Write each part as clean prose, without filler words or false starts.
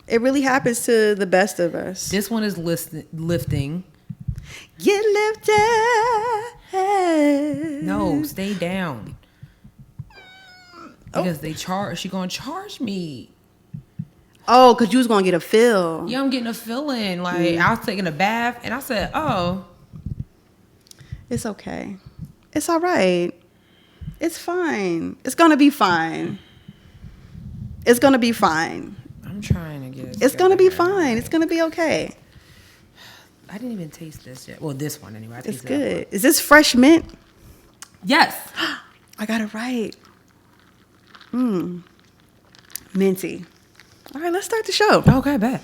It really happens to the best of us. This one is lifting. Get lifted. No, stay down. Because she gonna charge me. Oh, because you was gonna get a fill. Yeah, I'm getting a fill-in. Like, I was taking a bath, and I said, oh. It's okay. It's all right. It's fine. It's gonna be fine. It's gonna be fine. I'm trying to get it. It's gonna be fine. It's gonna be okay. I didn't even taste this yet. Well, this one anyway. It's good. Is this fresh mint? Yes. I got it right. Minty. All right, let's start the show. Okay, bet.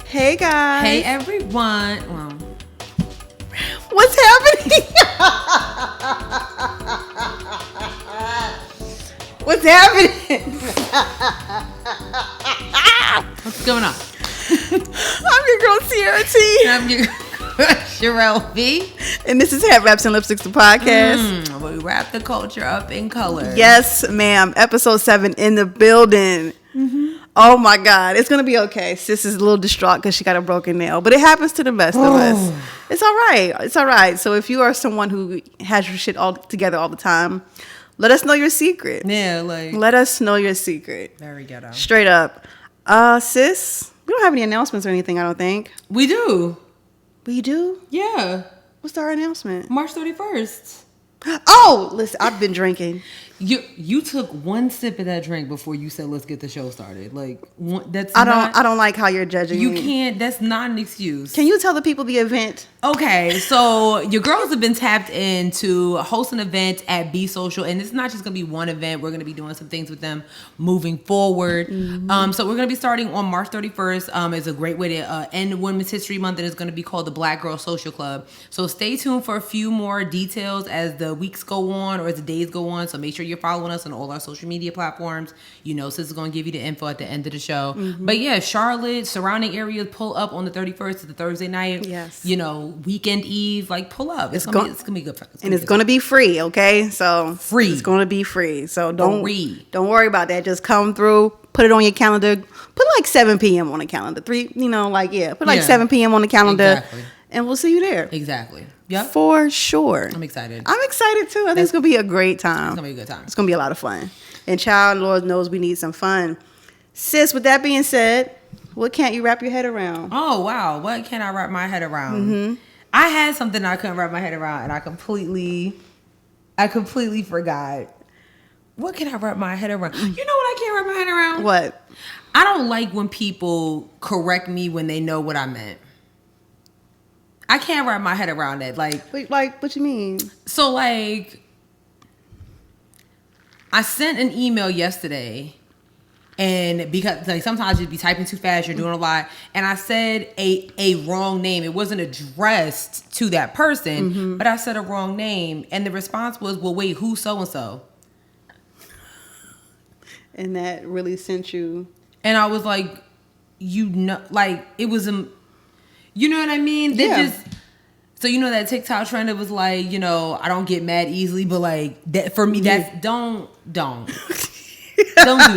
Hey guys. Hey everyone. Well, what's happening? What's happening? what's going on? I'm your girl Sierra T. I'm your Sherelle V. And this is Headwraps and Lipsticks, the podcast. We wrap the culture up in color. Yes, ma'am. Episode 7 in the building. Mm-hmm. Oh my God. It's going to be okay. Sis is a little distraught because she got a broken nail. But it happens to the best of us. It's all right. It's all right. So if you are someone who has your shit all together all the time, let us know your secret. Yeah, like. Let us know your secret. Very ghetto. Straight up. Sis, we don't have any announcements or anything, I don't think. We do. We do? Yeah. What's our announcement? March 31st. Oh, listen, I've been drinking. You took one sip of that drink before you said let's get the show started. Like I don't like how you're judging me. You can't. That's not an excuse. Can you tell the people the event? Okay, so your girls have been tapped in to host an event at Be Social, and it's not just gonna be one event. We're gonna be doing some things with them moving forward. Mm-hmm. So we're gonna be starting on March 31st. It's a great way to end Women's History Month, and it's gonna be called the Black Girl Social Club. So stay tuned for a few more details as the weeks go on or as the days go on. So make sure you're following us on all our social media platforms. You know, Sis is gonna give you the info at the end of the show. Mm-hmm. But yeah, Charlotte, surrounding areas, pull up on the 31st. It's the Thursday night. Yes. You know, weekend eve, like pull up. It's gonna be good. It's gonna be free, okay? So free. It's gonna be free. So don't worry about that. Just come through, put it on your calendar. Put like 7 p.m. on the calendar. Put like 7 p.m. on the calendar. Exactly. And we'll see you there. Exactly. Yep. For sure. I'm excited. I'm excited too. I think it's gonna be a great time. It's gonna be a good time. It's gonna be a lot of fun. And child, Lord knows we need some fun. Sis, with that being said, what can't you wrap your head around? Oh wow, what can't I wrap my head around? Mm-hmm. I had something I couldn't wrap my head around, and I completely forgot. What can I wrap my head around? You know what I can't wrap my head around? What? I don't like when people correct me when they know what I meant. I can't wrap my head around that. Like what you mean? So, like, I sent an email yesterday, and because like sometimes you'd be typing too fast, you're doing a lot, and I said a wrong name. It wasn't addressed to that person, but I said a wrong name, and the response was, "Well, wait, who's so and so?" And that really sent you. And I was like, you know, like it was you know what I mean? Yeah. So you know that TikTok trend, it was like, you know, I don't get mad easily, but like that for me, that's don't do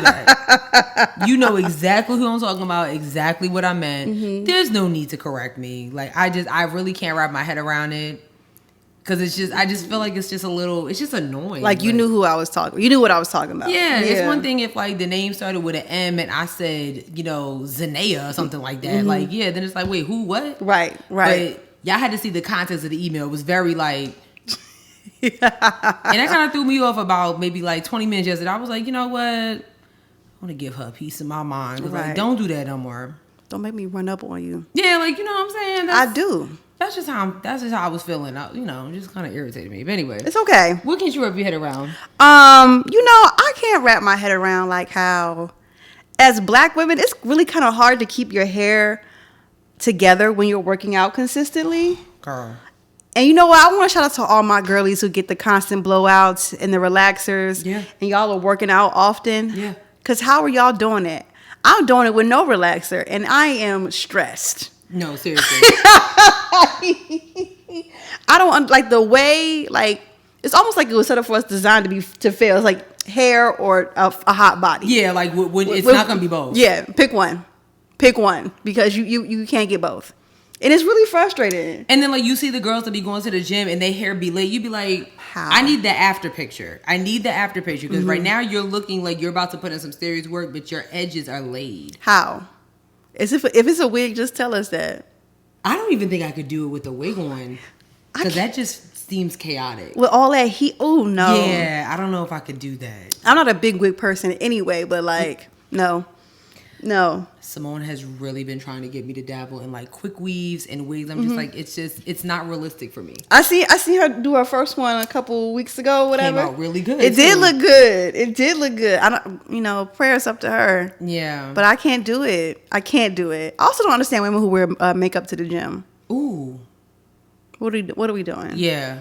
that. You know exactly who I'm talking about, exactly what I meant. Mm-hmm. There's no need to correct me. Like I really can't wrap my head around it. Cause I just feel like it's just annoying. Like you knew who I was talking. You knew what I was talking about. Yeah, it's one thing if like the name started with an M and I said, you know, Zanea or something like that. Mm-hmm. Like, yeah, then it's like, wait, who, what? Right. But y'all had to see the context of the email. It was very like, and that kind of threw me off about maybe like 20 minutes yesterday. I was like, you know what? I want to give her a piece of my mind. Right. Like, don't do that no more. Don't make me run up on you. Yeah, like, you know what I'm saying? I do. That's just how I was feeling. You know, just kind of irritated me. But anyway, it's okay. What can't you wrap your head around? You know, I can't wrap my head around like how, as Black women, it's really kind of hard to keep your hair together when you're working out consistently. Girl. And you know what? I want to shout out to all my girlies who get the constant blowouts and the relaxers. Yeah. And y'all are working out often. Yeah. Because how are y'all doing it? I'm doing it with no relaxer, and I am stressed. No, seriously. I don't like the way, like, it's almost like it was set up for us, designed to fail. It's like hair or a hot body. Yeah, like it's not gonna be both. Yeah, pick one, because you can't get both, and it's really frustrating. And then like you see the girls that be going to the gym and their hair be laid, you be like, how? I need the after picture. Because right now you're looking like you're about to put in some serious work, but your edges are laid. How? As if it's a wig, just tell us that. I don't even think I could do it with the wig on, because that just seems chaotic. With all that heat, oh no. Yeah, I don't know if I could do that. I'm not a big wig person anyway, but like, no. Simone has really been trying to get me to dabble in like quick weaves and wigs. I'm just like, it's not realistic for me. I seen her do her first one a couple weeks ago, whatever. Came out really good. It did look good. I don't, prayers up to her. Yeah. But I can't do it. I also don't understand women who wear makeup to the gym. Ooh. What are we doing? Yeah.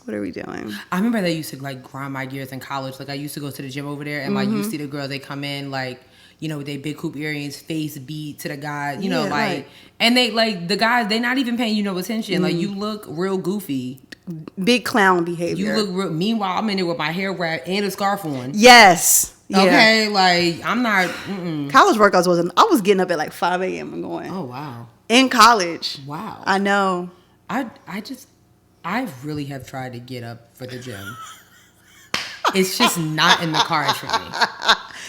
What are we doing? I remember they used to like grind my gears in college. Like I used to go to the gym over there, and like you see the girls, they come in like, with their big hoop earrings, face beat to the guy, right. And they like the guys, they not even paying you no attention. Like you look real goofy. Big clown behavior. You look real. Meanwhile, I'm in there with my hair wrapped and a scarf on. Yes. Yeah. Okay, like I'm not. College workouts I was getting up at like 5 a.m. and going. Oh wow. In college. Wow. I know. I really have tried to get up for the gym. It's just not in the cards for me.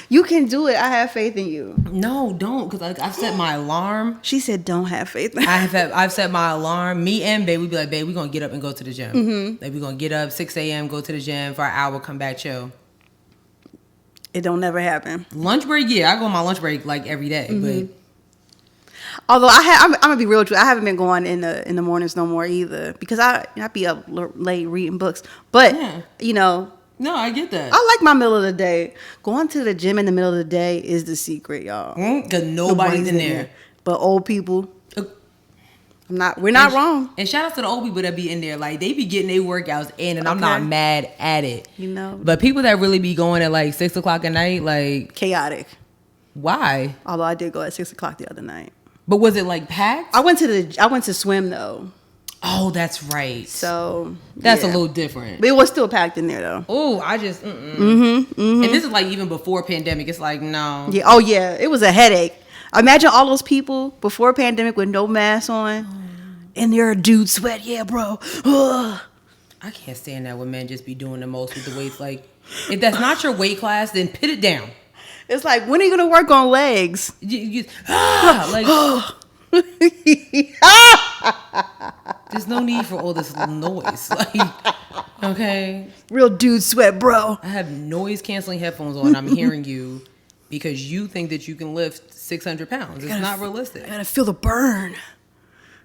You can do it. I have faith in you. No, don't, because like I've set my alarm. She said, "Don't have faith." I've set my alarm. Me and babe, we be like, babe, we gonna get up and go to the gym. Like we gonna get up 6 a.m., go to the gym for an hour, come back, chill. It don't never happen. Lunch break, yeah, I go on my lunch break like every day, but. Although I'm gonna be real with you, I haven't been going in the mornings no more either, because I be up late reading books. But No, I get that. I like my middle of the day. Going to the gym in the middle of the day is the secret, y'all. Because nobody's in there. But old people, we're not wrong. And shout out to the old people that be in there. Like, they be getting their workouts in, and I'm not mad at it. But people that really be going at like 6 o'clock at night, like. Chaotic. Why? Although I did go at 6 o'clock the other night. But was it like packed? I went to swim though. Oh, that's right. So that's a little different. But it was still packed in there though. Oh, I just. And this is like even before pandemic. It's like no. Yeah. Oh yeah. It was a headache. Imagine all those people before pandemic with no mask on, and they're a dude sweat. Yeah, bro. Ugh. I can't stand that when men just be doing the most with the weights. Like, if that's not your weight class, then put it down. It's like, when are you gonna work on legs? There's no need for all this noise. Like, okay, real dude sweat, bro. I have noise canceling headphones on. I'm hearing you because you think that you can lift 600 pounds. It's not realistic. I gotta feel the burn.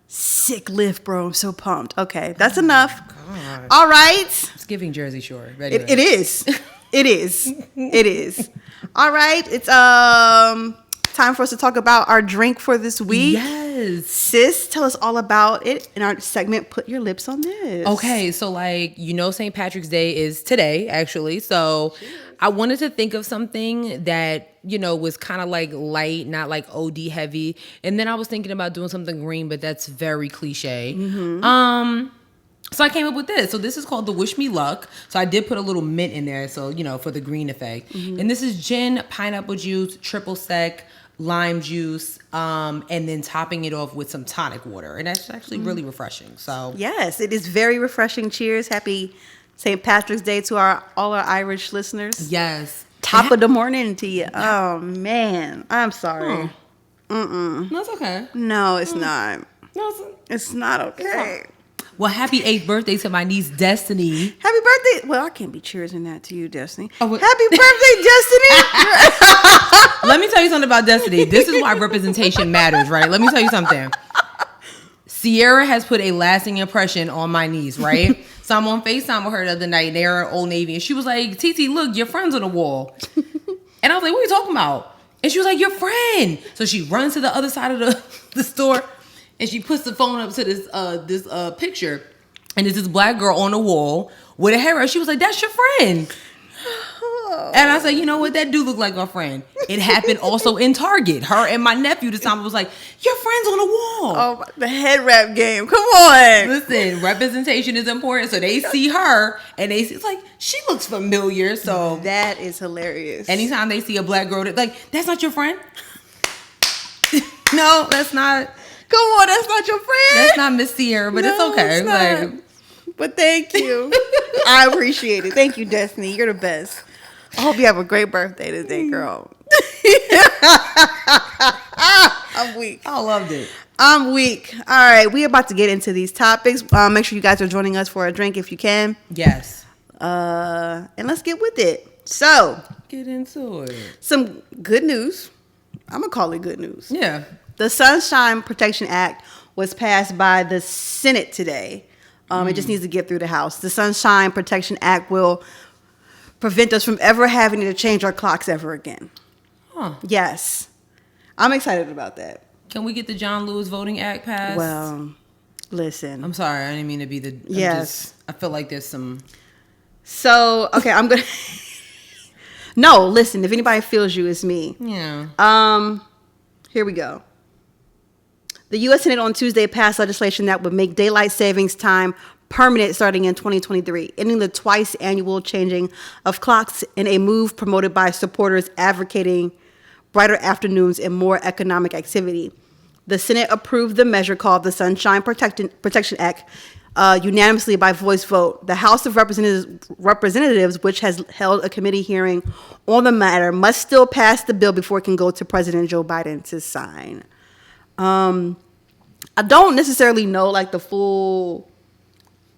Sick lift, bro. I'm so pumped. Okay, that's enough. God. All right. It's giving Jersey Shore. It is. It is. All right. It's time for us to talk about our drink for this week. Yes. Sis, tell us all about it in our segment, Put Your Lips on This. Okay, so St. Patrick's Day is today, actually. So I wanted to think of something that, was kind of like light, not like OD heavy. And then I was thinking about doing something green, but that's very cliche. So I came up with this. So this is called the Wish Me Luck. So I did put a little mint in there, so, for the green effect. And this is gin, pineapple juice, triple sec, lime juice, and then topping it off with some tonic water. And that's actually really refreshing. So yes, it is very refreshing. Cheers. Happy St. Patrick's Day to all our Irish listeners. Yes. Top of the morning to you. Oh, man. I'm sorry. No, it's okay. No, it's not. No, it's not okay. Well, happy 8th birthday to my niece, Destiny. Happy birthday. Well, I can't be cheersing that to you, Destiny. Oh, happy birthday, Destiny. Let me tell you something about Destiny. This is why representation matters, right? Let me tell you something. Sierra has put a lasting impression on my niece, right? So I'm on FaceTime with her the other night. They're in Old Navy. And she was like, TT, look, your friend's on the wall. And I was like, what are you talking about? And she was like, your friend. So she runs to the other side of the store. And she puts the phone up to this picture, and there's this black girl on the wall with a hair wrap. She was like, "That's your friend." And I said, you know what? That do look like my friend. It happened also in Target. Her and my nephew this time was like, your friend's on the wall. Oh, the head wrap game. Come on. Listen, representation is important. So they see her and they see, it's like, she looks familiar. So that is hilarious. Anytime they see a black girl, they're like, that's not your friend? No, that's not. Come on, that's not your friend. That's not Miss Sierra, but it's okay. It's not. Like, but thank you. I appreciate it. Thank you, Destiny. You're the best. I hope you have a great birthday today, girl. I'm weak. I loved it. I'm weak. All right, we're about to get into these topics. Make sure you guys are joining us for a drink if you can. Yes. And let's get with it. So, get into it. Some good news. I'm going to call it good news. Yeah. The Sunshine Protection Act was passed by the Senate today. It just needs to get through the House. The Sunshine Protection Act will prevent us from ever having to change our clocks ever again. Huh. Yes. I'm excited about that. Can we get the John Lewis Voting Act passed? Well, listen. I'm sorry. I didn't mean to be the... Yes. I feel like there's some... So, okay, I'm going to... No, listen. If anybody feels you, it's me. Yeah. Here we go. The U.S. Senate on Tuesday passed legislation that would make daylight savings time permanent starting in 2023, ending the twice annual changing of clocks in a move promoted by supporters advocating brighter afternoons and more economic activity. The Senate approved the measure called the Sunshine Protection Act unanimously by voice vote. The House of Representatives, which has held a committee hearing on the matter, must still pass the bill before it can go to President Joe Biden to sign. I don't necessarily know like the full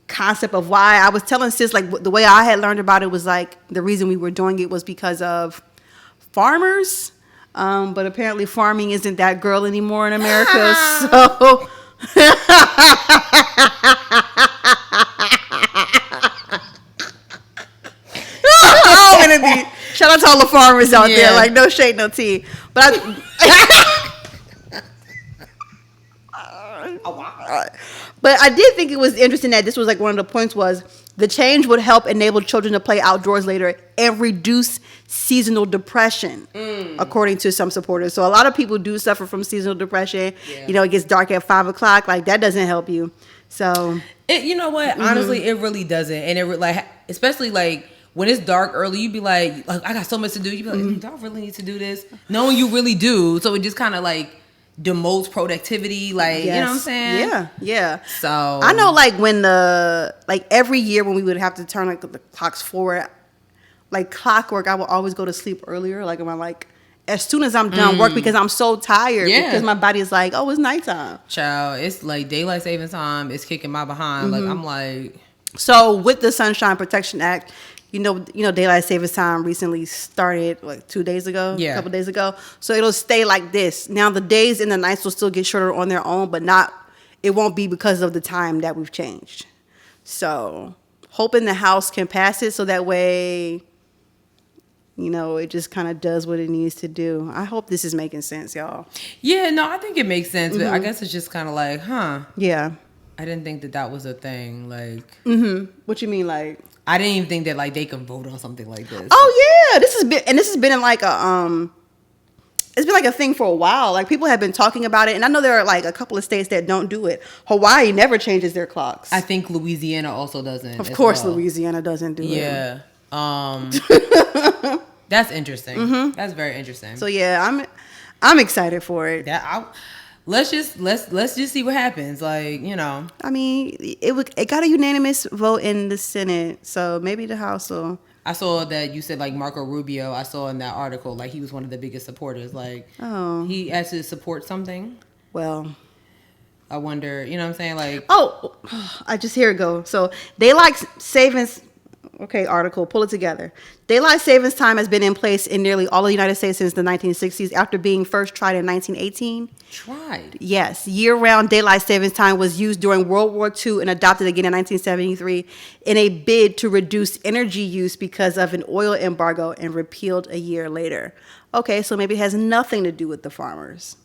concept of why. I was telling sis like the way I had learned about it was like the reason we were doing it was because of farmers. But apparently farming isn't that girl anymore in America. So shout out to all the farmers out there. Like no shade, no tea. But But I did think it was interesting that this was like one of the points was the change would help enable children to play outdoors later and reduce seasonal depression, according to some supporters. So a lot of people do suffer from seasonal depression. Yeah. You know, it gets dark at 5 o'clock. Like that doesn't help you. So you know what? Honestly, it really doesn't. And it like, especially like when it's dark early, you'd be like, I got so much to do. You'd be like, do I really need to do this? Knowing you really do. So it just kind of like demotes productivity, like, you know what I'm saying? Yeah. So I know like when every year when we would have to turn like the clocks forward, like clockwork, I would always go to sleep earlier, like when like as soon as I'm done work because I'm so tired because my body is like, oh, it's nighttime. Child, it's like daylight savings time, it's kicking my behind. Like I'm like, so with the Sunshine Protection Act, you know, daylight savings time recently started like 2 days ago, a couple days ago. So it'll stay like this. Now the days and the nights will still get shorter on their own, but it won't be because of the time that we've changed. So hoping the House can pass it so that way, you know, it just kind of does what it needs to do. I hope this is making sense, y'all. Yeah, no, I think it makes sense, but I guess it's just kind of like, Yeah. I didn't think that was a thing. Like, What you mean, like? I didn't even think that like they could vote on something like this. Oh yeah, this has been in like a it's been like a thing for a while. Like people have been talking about it, and I know there are like a couple of states that don't do it. Hawaii never changes their clocks. I think Louisiana also doesn't. Of course, Louisiana doesn't do it. Yeah. That's interesting. That's very interesting. So yeah, I'm excited for it. Let's just see what happens. Like, you know. I mean, it got a unanimous vote in the Senate, so maybe the House will. I saw that you said like Marco Rubio. I saw in that article like he was one of the biggest supporters. Like, he has to support something. Well, I wonder. You know what I'm saying? Like, here it go. So daylight savings. Okay, article, pull it together. Daylight savings time has been in place in nearly all of the United States since the 1960s after being first tried in 1918. Tried? Yes. Year-round daylight savings time was used during World War II and adopted again in 1973 in a bid to reduce energy use because of an oil embargo and repealed a year later. Okay, so maybe it has nothing to do with the farmers.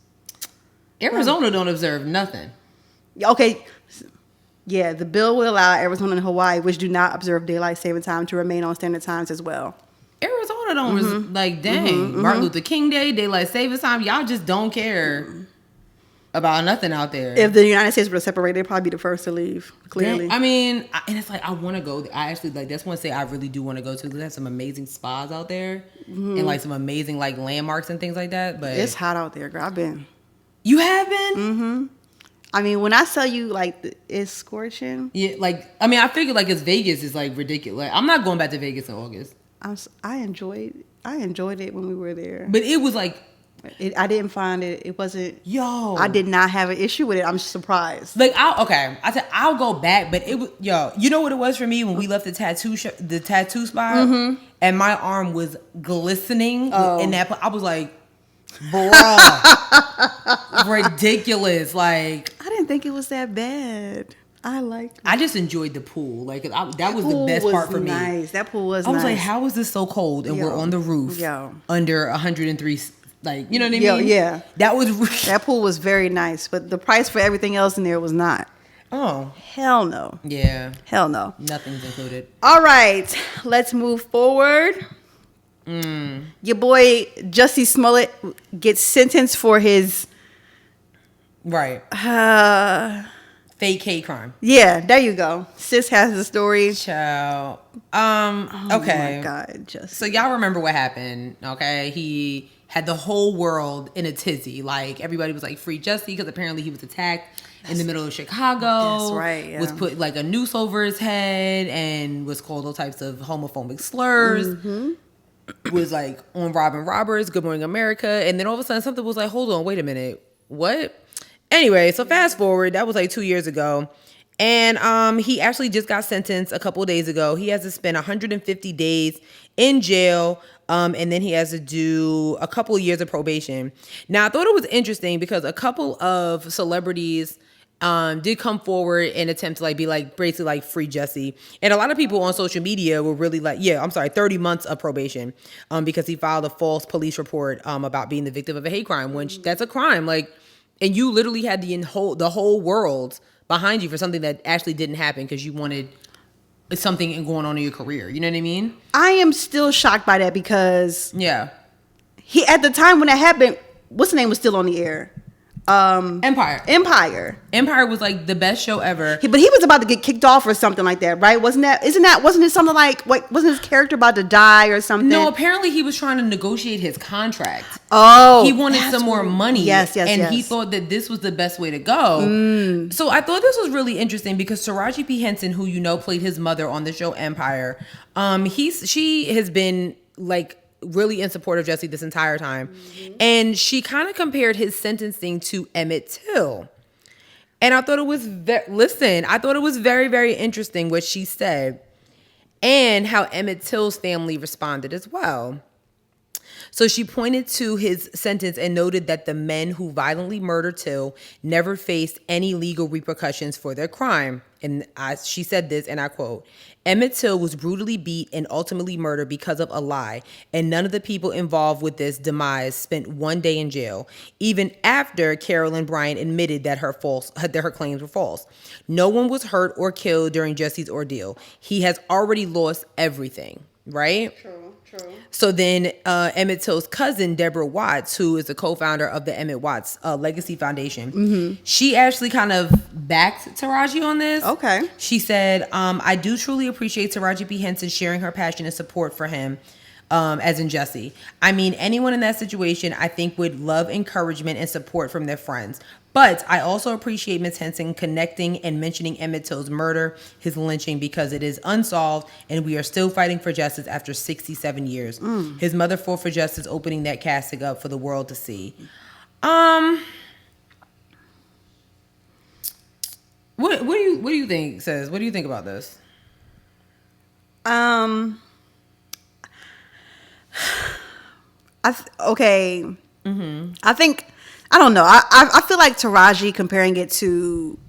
Arizona don't observe nothing. Okay. Yeah, the bill will allow Arizona and Hawaii, which do not observe daylight saving time, to remain on standard times as well. Arizona Florida don't like, dang, Martin Luther King Day, daylight savings time, y'all just don't care about nothing out there. If the United States were to separate, they'd probably be the first to leave. Clearly, I mean, and it's like I want to go. I actually like that's one state I really do want to go to because they have some amazing spas out there and like some amazing like landmarks and things like that. But it's hot out there, girl. I've been. You have been? I mean, when I tell you like it's scorching. Yeah, like I mean, I figure like it's Vegas is like ridiculous. I'm not going back to Vegas in August. I enjoyed it when we were there, but it was like. I didn't find it. It wasn't. Yo, I did not have an issue with it. I'm surprised. Like, I said I'll go back, but it was You know what it was for me when we left the tattoo spot, and my arm was glistening in that. I was like, bruh, ridiculous. Like, I didn't think it was that bad. I just enjoyed the pool. Like that was the best part for me. Nice. That pool was. I was like, how is this so cold and we're on the roof under 103. Like, you know what I mean? Yeah. That pool was very nice, but the price for everything else in there was not. Oh. Hell no. Yeah. Hell no. Nothing's included. All right. Let's move forward. Your boy, Jussie Smollet, gets sentenced for his... Right. Fake hate crime. Yeah, there you go. Sis has the story. Child. Okay. Oh my God, Jussie. So y'all remember what happened, okay? He had the whole world in a tizzy. Like, everybody was like, free Jussie, because apparently he was attacked in the middle of Chicago. That's right, yeah. Was put like a noose over his head and was called all types of homophobic slurs. Was like on Robin Roberts, Good Morning America. And then all of a sudden something was like, hold on, wait a minute. What? Anyway, so fast forward, that was like 2 years ago. And he actually just got sentenced a couple of days ago. He has to spend 150 days in jail. And then he has to do a couple of years of probation. Now, I thought it was interesting because a couple of celebrities did come forward and attempt to like be like basically like free Jussie. And a lot of people on social media were really like, 30 months of probation because he filed a false police report about being the victim of a hate crime, which that's a crime. Like, and you literally had the whole world behind you for something that actually didn't happen because you wanted something going on in your career. You know what I mean? I am still shocked by that because he at the time when that happened, what's the name was still on the air? Empire was like the best show ever. But he was about to get kicked off or something like that, right? Wasn't it something like wasn't his character about to die or something? No, apparently he was trying to negotiate his contract. Oh, he wanted some more money. Yes. He thought that this was the best way to go. So I thought this was really interesting because Taraji P. Henson, who you know played his mother on the show Empire, she has been like really in support of Jussie this entire time. And she kind of compared his sentencing to Emmett Till. And I thought it was very, very interesting what she said and how Emmett Till's family responded as well. So she pointed to his sentence and noted that the men who violently murdered Till never faced any legal repercussions for their crime. And she said this, and I quote, Emmett Till was brutally beat and ultimately murdered because of a lie, and none of the people involved with this demise spent 1 day in jail, even after Carolyn Bryant admitted that her claims were false. No one was hurt or killed during Jussie's ordeal. He has already lost everything, right? True. So then Emmett Till's cousin, Deborah Watts, who is the co-founder of the Emmett Watts Legacy Foundation, she actually kind of backed Taraji on this. Okay. She said, I do truly appreciate Taraji P. Henson sharing her passion and support for him, as in Jussie. I mean, anyone in that situation, I think, would love encouragement and support from their friends. But I also appreciate Ms. Henson connecting and mentioning Emmett Till's murder, his lynching, because it is unsolved and we are still fighting for justice after 67 years. His mother fought for justice, opening that casket up for the world to see. What do you think, Sis? What do you think about this? I think, I don't know. I feel like Taraji comparing it to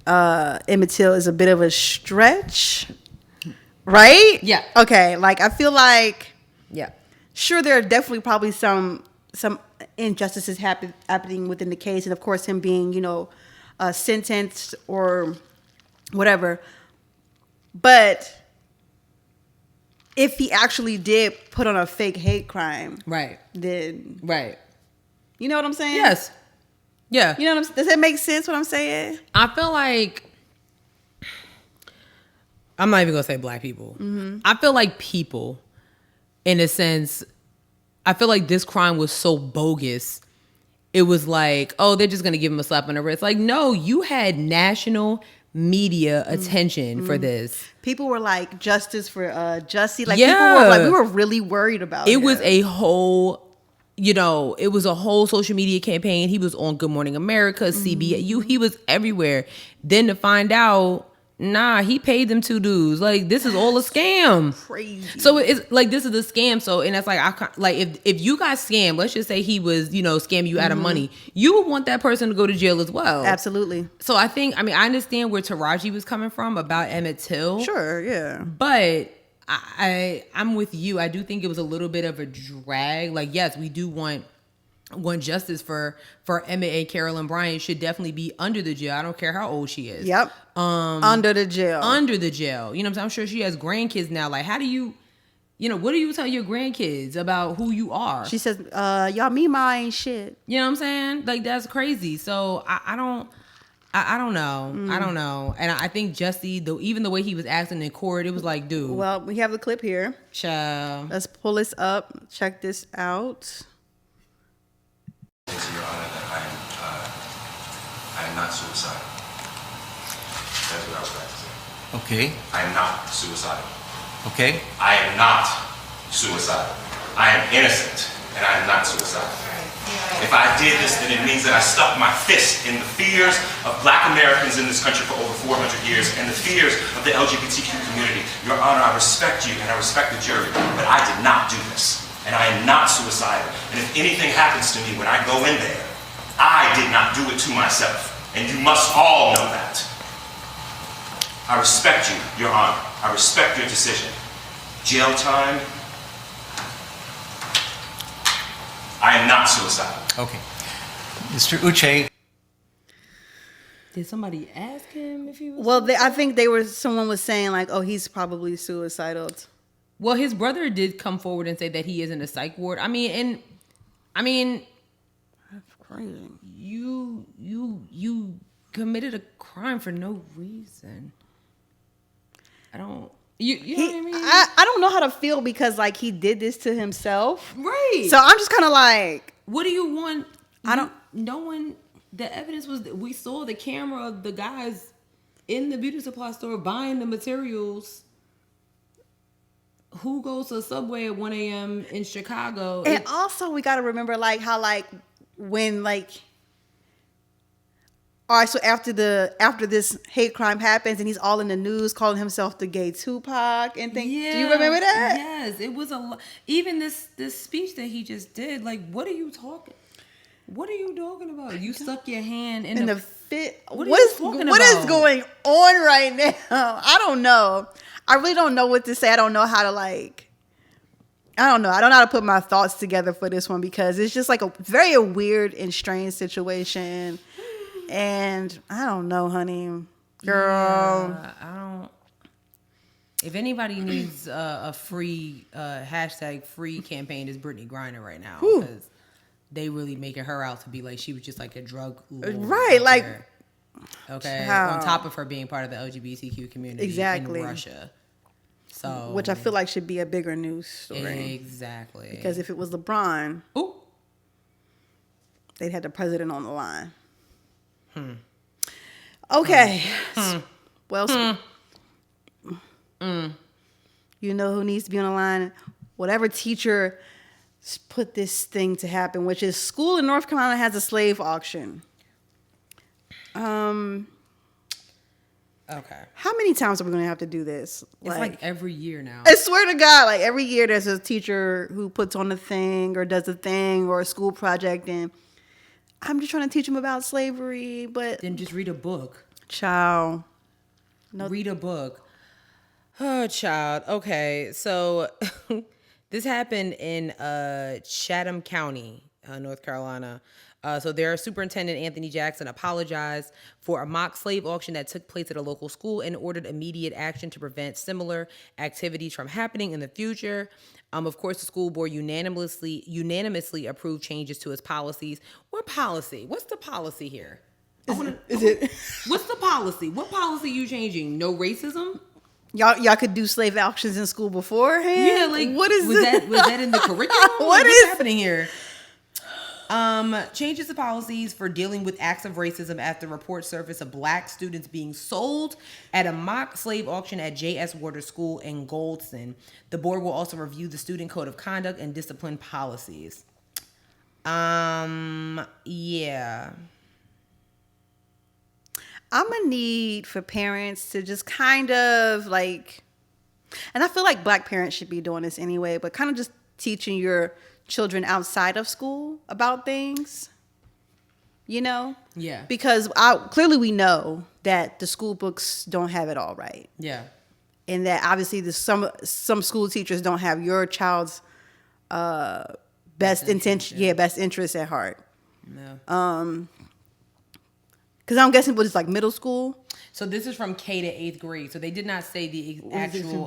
Emmett Till is a bit of a stretch, right? Yeah. Okay. Like, I feel like, yeah, sure, there are definitely probably some injustices happening within the case, and of course, him being, sentenced or whatever. But if he actually did put on a fake hate crime, right, then right. You know what I'm saying? Yes. Yeah. You know what I'm saying? Does that make sense what I'm saying? I feel like I'm not even gonna say black people. Mm-hmm. I feel like people, in a sense, I feel like this crime was so bogus. It was like, oh, they're just gonna give him a slap on the wrist. Like, no, you had national media attention for this. People were like, justice for Jussie. Like, people were like, we were really worried about it. It was a whole, it was a whole social media campaign. He was on Good Morning America, CBS. He was everywhere. Then to find out, nah, he paid them 2 dudes. Like, this is all a scam. Crazy. So it's like, this is a scam. So, and that's like, if you got scammed, let's just say he was, scamming you out of money, you would want that person to go to jail as well. Absolutely. So I understand where Taraji was coming from about Emmett Till. Sure, yeah. But I'm with you. I do think it was a little bit of a drag. Like, yes, we do want justice for Emmett and Carolyn Bryant. Should definitely be under the jail. I don't care how old she is. Yep. Under the jail. Under the jail. You know what I'm saying? I'm sure she has grandkids now. Like, how do you, what do you tell your grandkids about who you are? She says, y'all, MoMa ain't shit. You know what I'm saying? Like, that's crazy. So I don't know. I don't know. And I think Jussie, even the way he was acting in court, it was like, dude. Well, we have the clip here. Child. Let's pull this up. Check this out. Your Honor, that I am not suicidal. That's what I was about to say. Okay. I am not suicidal. Okay. I am not suicidal. I am innocent, and I am not suicidal. If I did this, then it means that I stuck my fist in the fears of black Americans in this country for over 400 years and the fears of the LGBTQ community. Your Honor, I respect you and I respect the jury, but I did not do this. And I am not suicidal. And if anything happens to me when I go in there, I did not do it to myself. And you must all know that. I respect you, Your Honor. I respect your decision. Jail time. I am not suicidal. Okay. Mr. Uche. Did somebody ask him if he was? Well, I think someone was saying like, oh, he's probably suicidal. Well, his brother did come forward and say that he is in a psych ward. I mean, that's crazy. You committed a crime for no reason. I don't. You know what I mean? I don't know how to feel because like he did this to himself, right? So I'm just kind of like, what do you want? Knowing the evidence was we saw the camera of the guys in the beauty supply store buying the materials. Who goes to Subway at 1 a.m. in Chicago? And also we got to remember like how like when like, all right, so after this hate crime happens and he's all in the news calling himself the gay Tupac and things. Yeah, do you remember that? Yes, it was even this speech that he just did. Like, what are you talking about? You stuck your hand in the fit. What is going on right now? I don't know. I really don't know what to say. I don't know how to like. I don't know. I don't know how to put my thoughts together for this one because it's just like a very weird and strange situation. And I don't know, honey. Girl. Yeah, I don't. If anybody needs a free hashtag free campaign, it's Brittany Griner right now. Because they really making her out to be like she was just like a drug lord. Right, like. Okay, on top of her being part of the LGBTQ community in Russia. So, which I feel like should be a bigger news story. Exactly. Because if it was LeBron, they'd had the president on the line. Okay. Well, you know who needs to be on the line? Whatever teacher put this thing to happen, which is school in North Carolina has a slave auction. Okay. How many times are we going to have to do this? It's like every year now. I swear to God, like every year there's a teacher who puts on a thing or does a thing or a school project, and I'm just trying to teach them about slavery, but then just read a book. Child. No. Read a book. Oh, child. Okay, so this happened in Chatham County, North Carolina. So their superintendent, Anthony Jackson, apologized for a mock slave auction that took place at a local school and ordered immediate action to prevent similar activities from happening in the future. Of course, the school board unanimously approved changes to its policies. What policy? What's the policy here? Is it? What's the policy? What policy you changing? No racism? Y'all could do slave auctions in school beforehand? Yeah, like what is was that in the curriculum? What's happening here? Changes to policies for dealing with acts of racism after reports surfaced of black students being sold at a mock slave auction at J.S. Waters School in Goldston. The board will also review the student code of conduct and discipline policies. Yeah. I'm gonna need for parents to just kind of like, and I feel like black parents should be doing this anyway, but kind of just teaching your children outside of school about things, you know? Yeah. Because clearly we know that the school books don't have it all right. Yeah. And that obviously some school teachers don't have your child's best interest at heart. No. Because I'm guessing it's like middle school. So this is from K to 8th grade. So they did not say the actual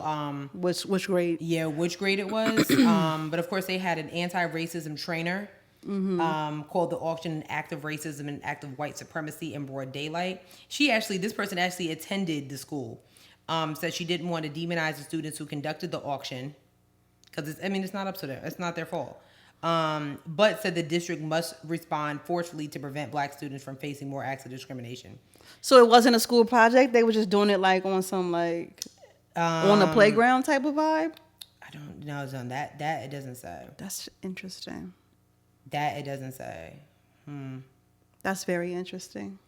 which grade? Yeah, which grade it was. But of course they had an anti-racism trainer called the auction an act of racism and an act of white supremacy in broad daylight. This person actually attended the school. Said she didn't want to demonize the students who conducted the auction because it's not up to them. It's not their fault. But said the district must respond forcefully to prevent black students from facing more acts of discrimination. So it wasn't a school project? They were just doing it like on some like on a playground type of vibe? I don't know. It's on that it doesn't say. That's interesting. That it doesn't say. That's very interesting.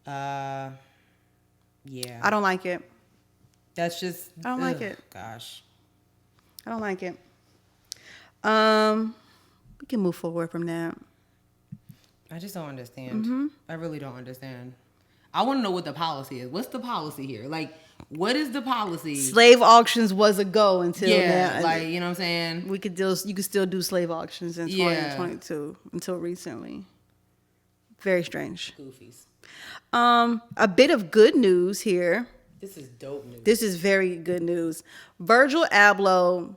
Yeah. I don't like it. That's just. I don't like it. Gosh. I don't like it. We can move forward from that. I just don't understand. I really don't understand. I want to know what the policy is. What's the policy here? Like, what is the policy? Slave auctions was a go until now. Like, you know what I'm saying? You could still do slave auctions in 2022 until recently. Very strange. Goofies. A bit of good news here. This is dope news. This is very good news. VirgilAbloh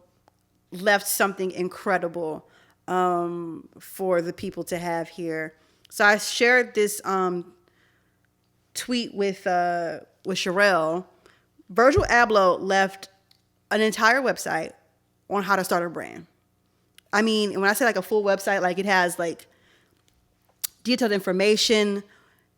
left something incredible for the people to have here. So I shared this tweet with Sherelle. VirgilAbloh left an entire website on how to start a brand. I mean, when I say like a full website, like it has like detailed information.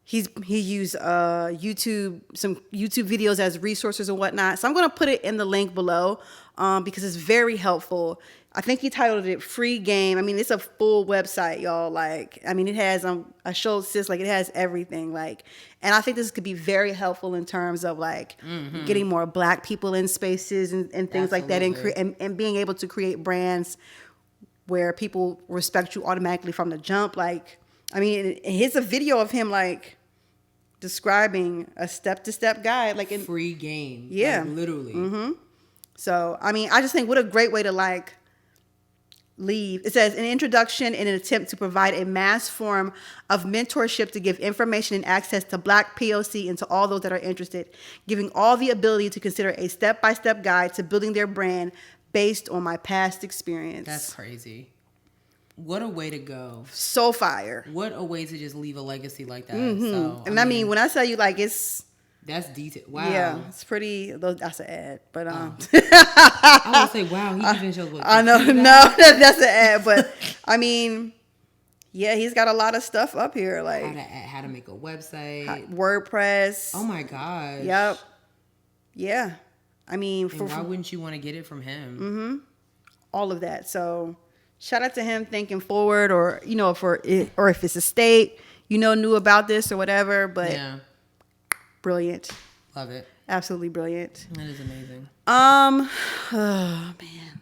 He used some YouTube videos as resources and whatnot. So I'm going to put it in the link below because it's very helpful. I think he titled it Free Game. I mean, it's a full website, y'all. Like, I mean, it has, I showed sis, like it has everything. Like, and I think this could be very helpful in terms of like getting more black people in spaces and things like that and being able to create brands where people respect you automatically from the jump. Like, I mean, here's a video of him like describing a step-to-step guide, like in Free Game. Yeah, like, literally. So, I mean, I just think what a great way to like leave. It says an introduction in an attempt to provide a mass form of mentorship to give information and access to Black POC and to all those that are interested, giving all the ability to consider a step-by-step guide to building their brand based on my past experience. That's crazy. What a way to go. So fire. What a way to just leave a legacy like that. So, I mean, when I tell you, like, that's detailed. Wow. Yeah, it's pretty. That's an ad, but I would say, wow, he even shows what. I know, no, that's an ad, but I mean, yeah, he's got a lot of stuff up here, like how to make a website, WordPress. Oh my gosh. Yep. Yeah, I mean, why wouldn't you want to get it from him? All of that. So, shout out to him thinking forward, or you know, or if it's a state, you know, knew about this or whatever, but. Yeah. Brilliant. Love it. Absolutely brilliant. That is amazing. Oh man.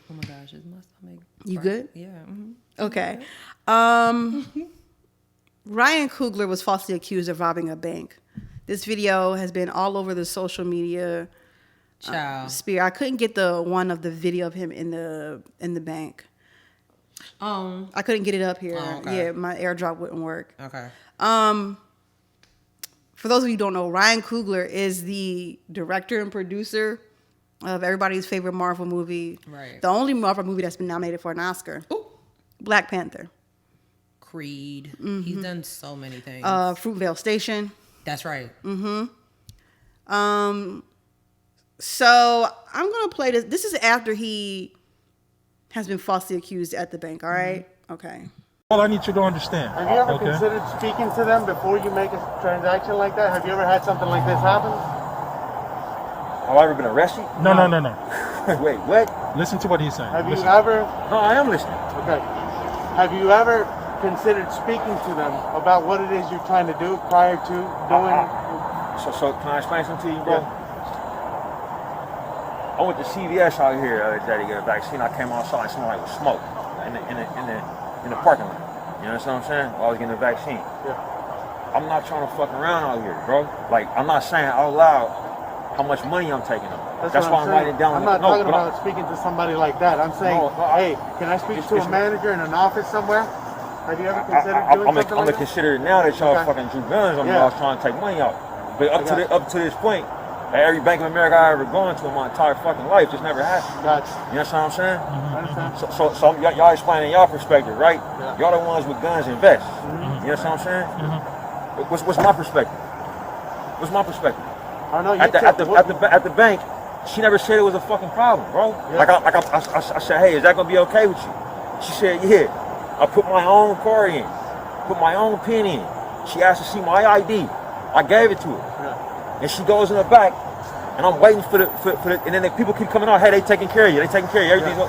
Oh my gosh, is my stomach. You good? Yeah. Okay. RyanCoogler was falsely accused of robbing a bank. This video has been all over the social media sphere. I couldn't get the one of the video of him in the bank. I couldn't get it up here. Oh, okay. Yeah, my AirDrop wouldn't work. Okay. For those of you who don't know, RyanCoogler is the director and producer of everybody's favorite Marvel movie. Right. The only Marvel movie that's been nominated for an Oscar. Ooh. Black Panther. Creed. He's done so many things. Fruitvale Station. That's right. So I'm gonna play this. This is after he has been falsely accused at the bank. All right. Okay. All I need you to understand. Have you ever considered speaking to them before you make a transaction like that? Have you ever had something like this happen? Have I ever been arrested? No. Wait, what? Listen to what he's saying. Have Listen. you ever? No, I am listening. Okay. Have you ever considered speaking to them about what it is you're trying to do prior to doing? So can I explain something to you, bro? I went to CVS out here the other day to get a vaccine. I came outside and smelled like with smoke in the parking lot. You know what I'm saying? While I was getting the vaccine. Yeah. I'm not trying to fuck around out here, bro. Like, I'm not saying out loud how much money I'm taking up. That's why I'm writing it down. I'm not talking about speaking to somebody like that. I'm saying, hey, can I speak to a manager in an office somewhere? Have you ever considered doing something like that? I'm gonna consider it now that y'all fucking drew guns on me. Yeah. I was trying to take money out. But up to this point, at every Bank of America I ever gone to in my entire fucking life, just never happened. Gotcha. You know what I'm saying? I understand. So y'all explaining y'all perspective, right? Yeah. Y'all the ones with guns and vests. You know what I'm saying? What's my perspective? What's my perspective? I know you at the bank, she never said it was a fucking problem, bro. Yeah. I said, hey, is that gonna be okay with you? She said, yeah. I put my own card in, put my own pin in. She asked to see my ID. I gave it to her. Yeah. And she goes in the back, and I'm waiting for the and then the people keep coming out. Hey, they taking care of you. They taking care of you. Everything's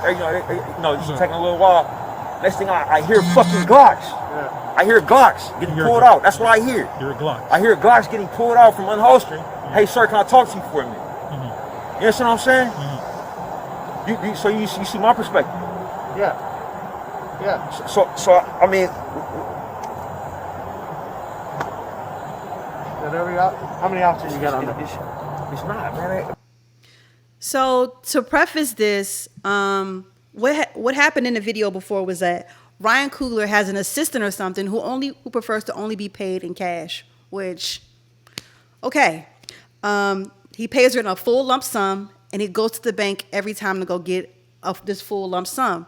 it's taking a little while. Next thing I hear fucking Glocks. Yeah. I hear Glocks getting pulled out. That's what I hear. You're a Glock. I hear Glocks getting pulled out from unholstering. Hey, sir, can I talk to you for a minute? You understand what I'm saying? So you see my perspective. Yeah. Yeah. So I mean, how many options you got on there? It's not, man. So to preface this, what happened in the video before was that RyanCoogler has an assistant or something who prefers to only be paid in cash, which, okay. He pays her in a full lump sum, and he goes to the bank every time to go get this full lump sum.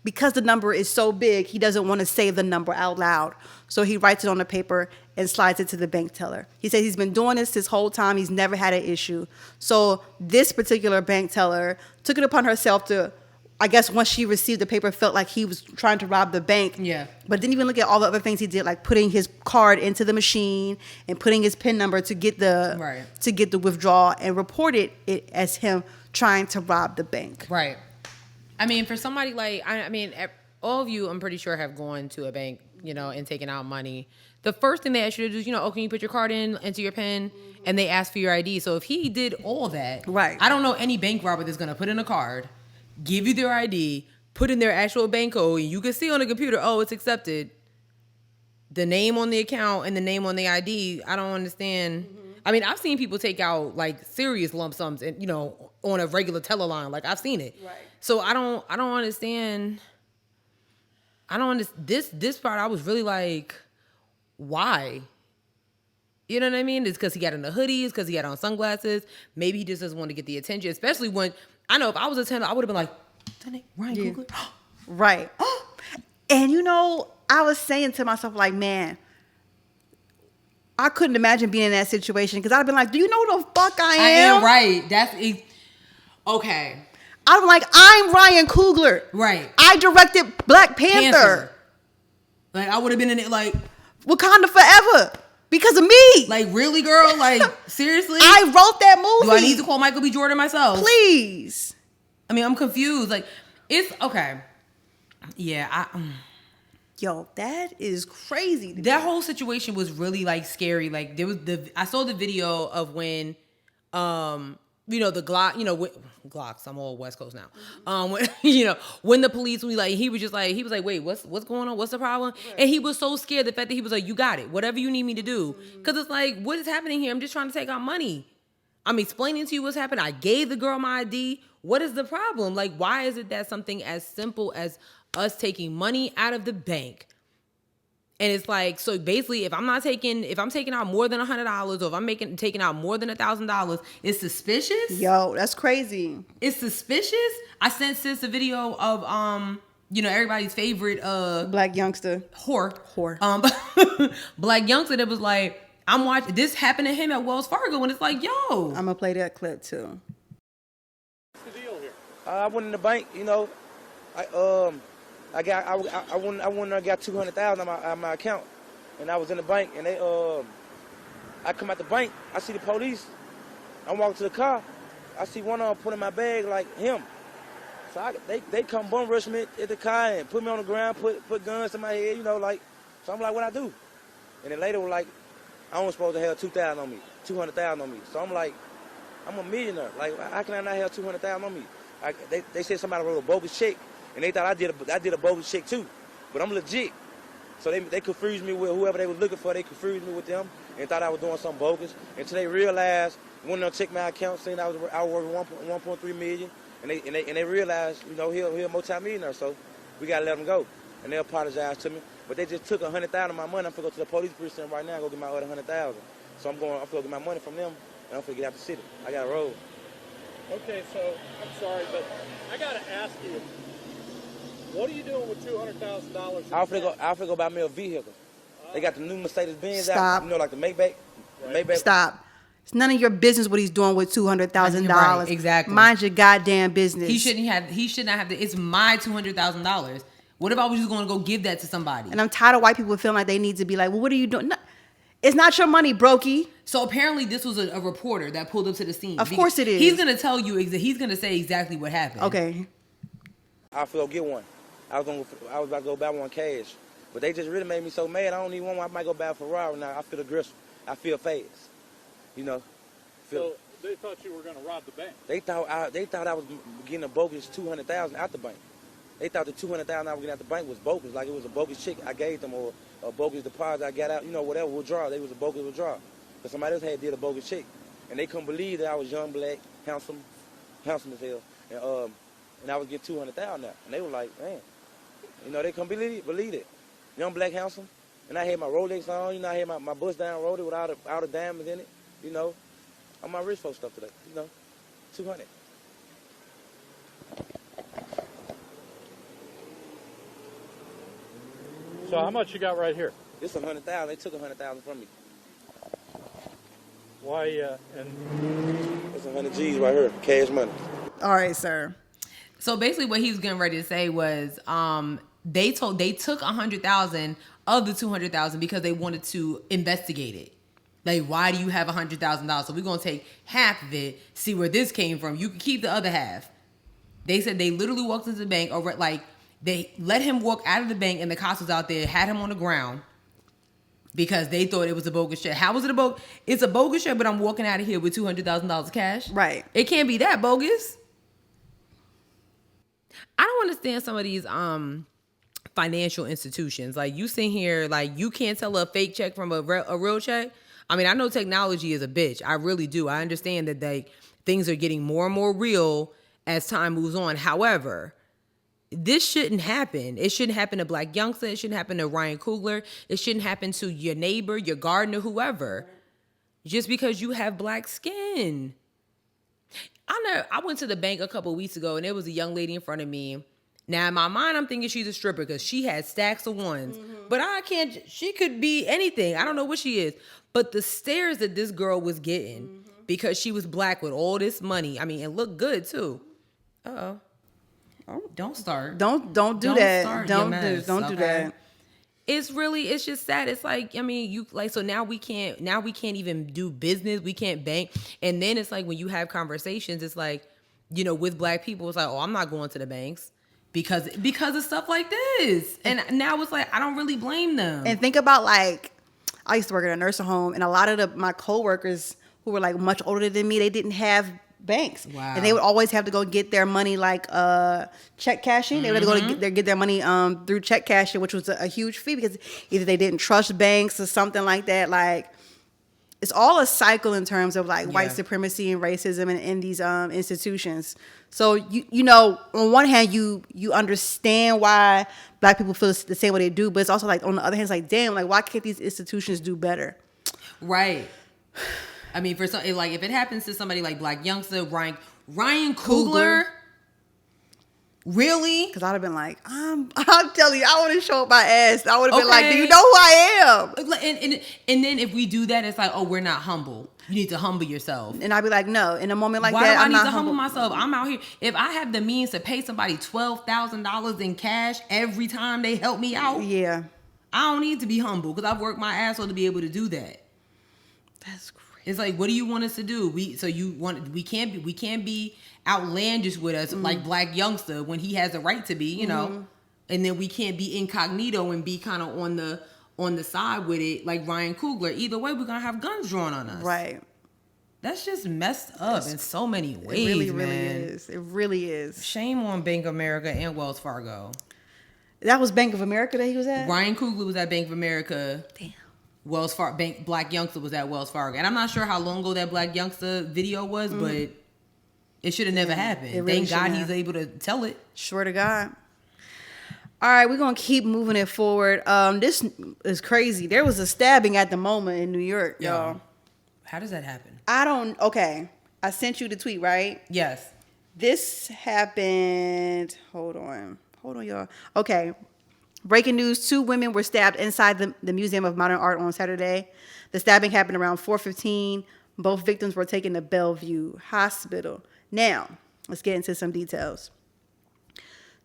Because the number is so big, he doesn't want to say the number out loud. So he writes it on the paper and slides it to the bank teller. He says he's been doing this whole time. He's never had an issue. So this particular bank teller took it upon herself to, I guess once she received the paper, felt like he was trying to rob the bank. Yeah. But didn't even look at all the other things he did, like putting his card into the machine and putting his PIN number to get the withdrawal, and reported it as him trying to rob the bank. Right. I mean, for somebody like, I mean, all of you, I'm pretty sure, have gone to a bank, and taken out money. The first thing they ask you to do is, can you put your card into your PIN? And they ask for your ID. So if he did all that, right. I don't know any bank robber that's going to put in a card, give you their ID, put in their actual bank code, and you can see on the computer, oh, it's accepted. The name on the account and the name on the ID, I don't understand. I mean, I've seen people take out like serious lump sums and on a regular teller line. Like, I've seen it. Right. So I don't understand. This part. I was really like, why? You know what I mean? It's because he got on the hoodies, because he had on sunglasses. Maybe he just doesn't want to get the attention, especially when, I know if I was a tenor, I would have been like, RyanCoogler? Right. And I was saying to myself, like, man, I couldn't imagine being in that situation, because I'd have been like, do you know who the fuck I am? I am, right. That's it. Okay. I'm like, I'm RyanCoogler. Right. I directed Black Panther. Like, I would have been in it like, Wakanda Forever. Because of me. Like, really, girl? Like, seriously? I wrote that movie. Do I need to call Michael B. Jordan myself? Please. I mean, I'm confused. Like, it's okay. Yeah, Yo, that is crazy. That whole situation was really like scary. Like, there was I saw the video of when, the Glock, Glocks. I'm all West Coast now. When the police was like, he was like, wait, what's going on? What's the problem? Right. And he was so scared. The fact that he was like, you got it. Whatever you need me to do. Because it's like, what is happening here? I'm just trying to take out money. I'm explaining to you what's happened. I gave the girl my ID. What is the problem? Like, why is it that something as simple as us taking money out of the bank. And it's like, so basically, if I'm taking out more than $100, or if I'm taking out more than $1,000, it's suspicious. Yo, that's crazy. It's suspicious. I sent sis a video of everybody's favorite Black youngster. whore. Whore. Black youngster that was like, I'm watching this happen to him at Wells Fargo, and it's like, yo. I'm gonna play that clip too. What's the deal here? I went in the bank, I got $200,000 on my account, and I was in the bank, and I come out the bank, I see the police, I'm walking to the car, I see one of them put in my bag like him, so they come bum rush me at the car and put me on the ground, put guns to my head, so I'm like, what I do? And then later was like, I was supposed to have $200,000 on me, so I'm like, I'm a millionaire, like how can I not have $200,000 on me? They said somebody wrote a bogus check. And they thought I did a bogus check too, but I'm legit. So they confused me with whoever they was looking for. They confused me with them and thought I was doing something bogus. Until they realized when they checked my account, saying I was worth 1.3 million, and they realized he a multi-millionaire. So we gotta let him go. And they apologized to me, but they just took $100,000 of my money. I'm gonna go to the police precinct right now and go get my other $100,000. So I'm gonna get my money from them, and I'm gonna get out the city. I gotta roll. Okay, so I'm sorry, but I gotta ask you. What are you doing with $200,000? I'm finna go buy me a vehicle. They got the new Mercedes-Benz Stop. out, like the Maybach. Maybach. Stop. It's none of your business what he's doing with $200,000. Right, exactly. Mind your goddamn business. He should not have to. It's my $200,000. What if I was just going to go give that to somebody? And I'm tired of white people feeling like they need to be like, well, what are you doing? No, it's not your money, brokey. So apparently this was a reporter that pulled up to the scene. Of course it is. He's going to tell you, he's going to say exactly what happened. Okay. I'll go get one. I was about to go buy one cash. But they just really made me so mad. I don't need one. I might go buy a Ferrari now. I feel aggressive. I feel fast. So they thought you were going to rob the bank. They thought I was getting a bogus $200,000 out the bank. They thought the $200,000 I was getting out the bank was bogus, like it was a bogus check I gave them or a bogus deposit I got out, whatever withdrawal. They was a bogus withdrawal. But somebody else did a bogus check. And they couldn't believe that I was young, black, handsome as hell. And I was getting $200,000 now. And they were like, man. They couldn't believe it. Young, black, handsome. And I had my Rolex on, I had my bust down rolled with all the diamonds in it, on my rich folk stuff today, 200. So how much you got right here? This $100,000. They took $100,000 from me. Why? And It's 100 G's right here, cash money. All right, sir. So basically, what he was getting ready to say was, they took $100,000 of the $200,000 because they wanted to investigate it. Like, why do you have $100,000? So we're gonna take half of it, see where this came from. You can keep the other half. They said they literally walked into the bank, or like they let him walk out of the bank, and the cops was out there, had him on the ground because they thought it was a bogus check. How was it a bogus? It's a bogus check, but I'm walking out of here with $200,000 cash. Right. It can't be that bogus. I don't understand some of these financial institutions. Like, you sit here, like, you can't tell a fake check from a real check. I mean, I know technology is a bitch. I really do. I understand that things are getting more and more real as time moves on. However, this shouldn't happen. It shouldn't happen to Black youngster. It shouldn't happen to RyanCoogler. It shouldn't happen to your neighbor, your gardener, whoever. Just because you have black skin. I went to the bank a couple of weeks ago, and there was a young lady in front of me. Now, in my mind, I'm thinking she's a stripper because she had stacks of ones. Mm-hmm. But she could be anything. I don't know what she is. But the stares that this girl was getting because she was black with all this money, I mean, it looked good, too. Uh-oh. Oh, don't start. Don't do that. Don't do that. It's just sad. It's like, I mean, so now we can't even do business. We can't bank. And then it's like when you have conversations, it's like, with black people, it's like, oh, I'm not going to the banks because of stuff like this. And now it's like, I don't really blame them. And think about, like, I used to work at a nursing home, and a lot of my coworkers who were like much older than me, they didn't have banks. Wow. And they would always have to go get their money like check cashing. They would have to go to get their money through check cashing, which was a huge fee because either they didn't trust banks or something like that. Like, it's all a cycle in terms of like Yeah. white supremacy and racism in these institutions. So you know, on one hand, you understand why black people feel the same way they do, but it's also like on the other hand, it's like, damn, like why can't these institutions do better? Right. I mean, for some, like if it happens to somebody like Black Youngster, RyanCoogler, really? Because I'd have been like, I'm telling you, I want to show up my ass. I would have been like, Okay. do you know who I am? And then if we do that, it's like, oh, we're not humble. You need to humble yourself. And I'd be like, no. In a moment like Why that, do I I'm need not to humble humble. myself? I'm out here. If I have the means to pay somebody $12,000 in cash every time they help me out, Yeah, I don't need to be humble because I've worked my ass off to be able to do that. that's crazy. It's like, what do you want us to do? We can't be outlandish with us like Black Youngster when he has a right to be, you know. And then we can't be incognito and be kind of on the side with it like RyanCoogler. Either way, we're gonna have guns drawn on us. Right. That's just messed up in so many ways. It really, man. really is. It really is. Shame on Bank of America and Wells Fargo. That was Bank of America that he was at? RyanCoogler was at Bank of America. Damn. Wells Fargo, Black Youngster was at Wells Fargo. And I'm not sure how long ago that Black Youngster video was, but it should have never happened. It really Thank God shouldn't he's have. able to tell it. Swear to God. All right, we're going to keep moving it forward. This is crazy. There was a stabbing at the MoMa in New York, y'all. How does that happen? Okay. I sent you the tweet, right? Yes. This happened. Hold on, y'all. Okay. Breaking news: 2 women were stabbed inside the Museum of Modern Art on Saturday. The stabbing happened around 4:15. Both victims were taken to Bellevue Hospital. Now, let's get into some details.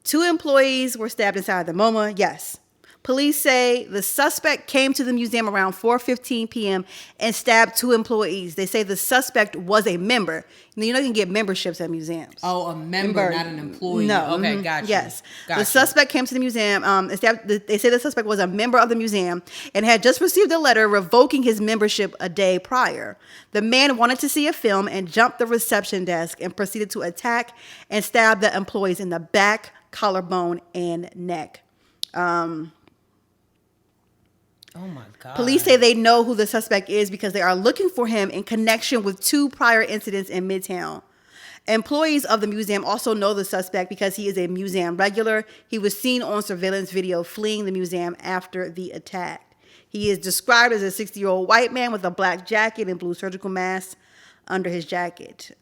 2 employees were stabbed inside the MoMA. Yes. Police say the suspect came to the museum around 4:15 p.m. and stabbed 2 employees. They say the suspect was a member. You know, you can get memberships at museums. Oh, a member, not an employee. No. Okay, gotcha. Yes. Gotcha. The suspect came to the museum. They say the suspect was a member of the museum and had just received a letter revoking his membership a day prior. The man wanted to see a film and jumped the reception desk and proceeded to attack and stab the employees in the back, collarbone, and neck. Oh my God. Police say they know who the suspect is because they are looking for him in connection with 2 prior incidents in Midtown. Employees of the museum also know the suspect because he is a museum regular. He was seen on surveillance video fleeing the museum after the attack. He is described as a 60-year-old white man with a black jacket and blue surgical mask under his jacket.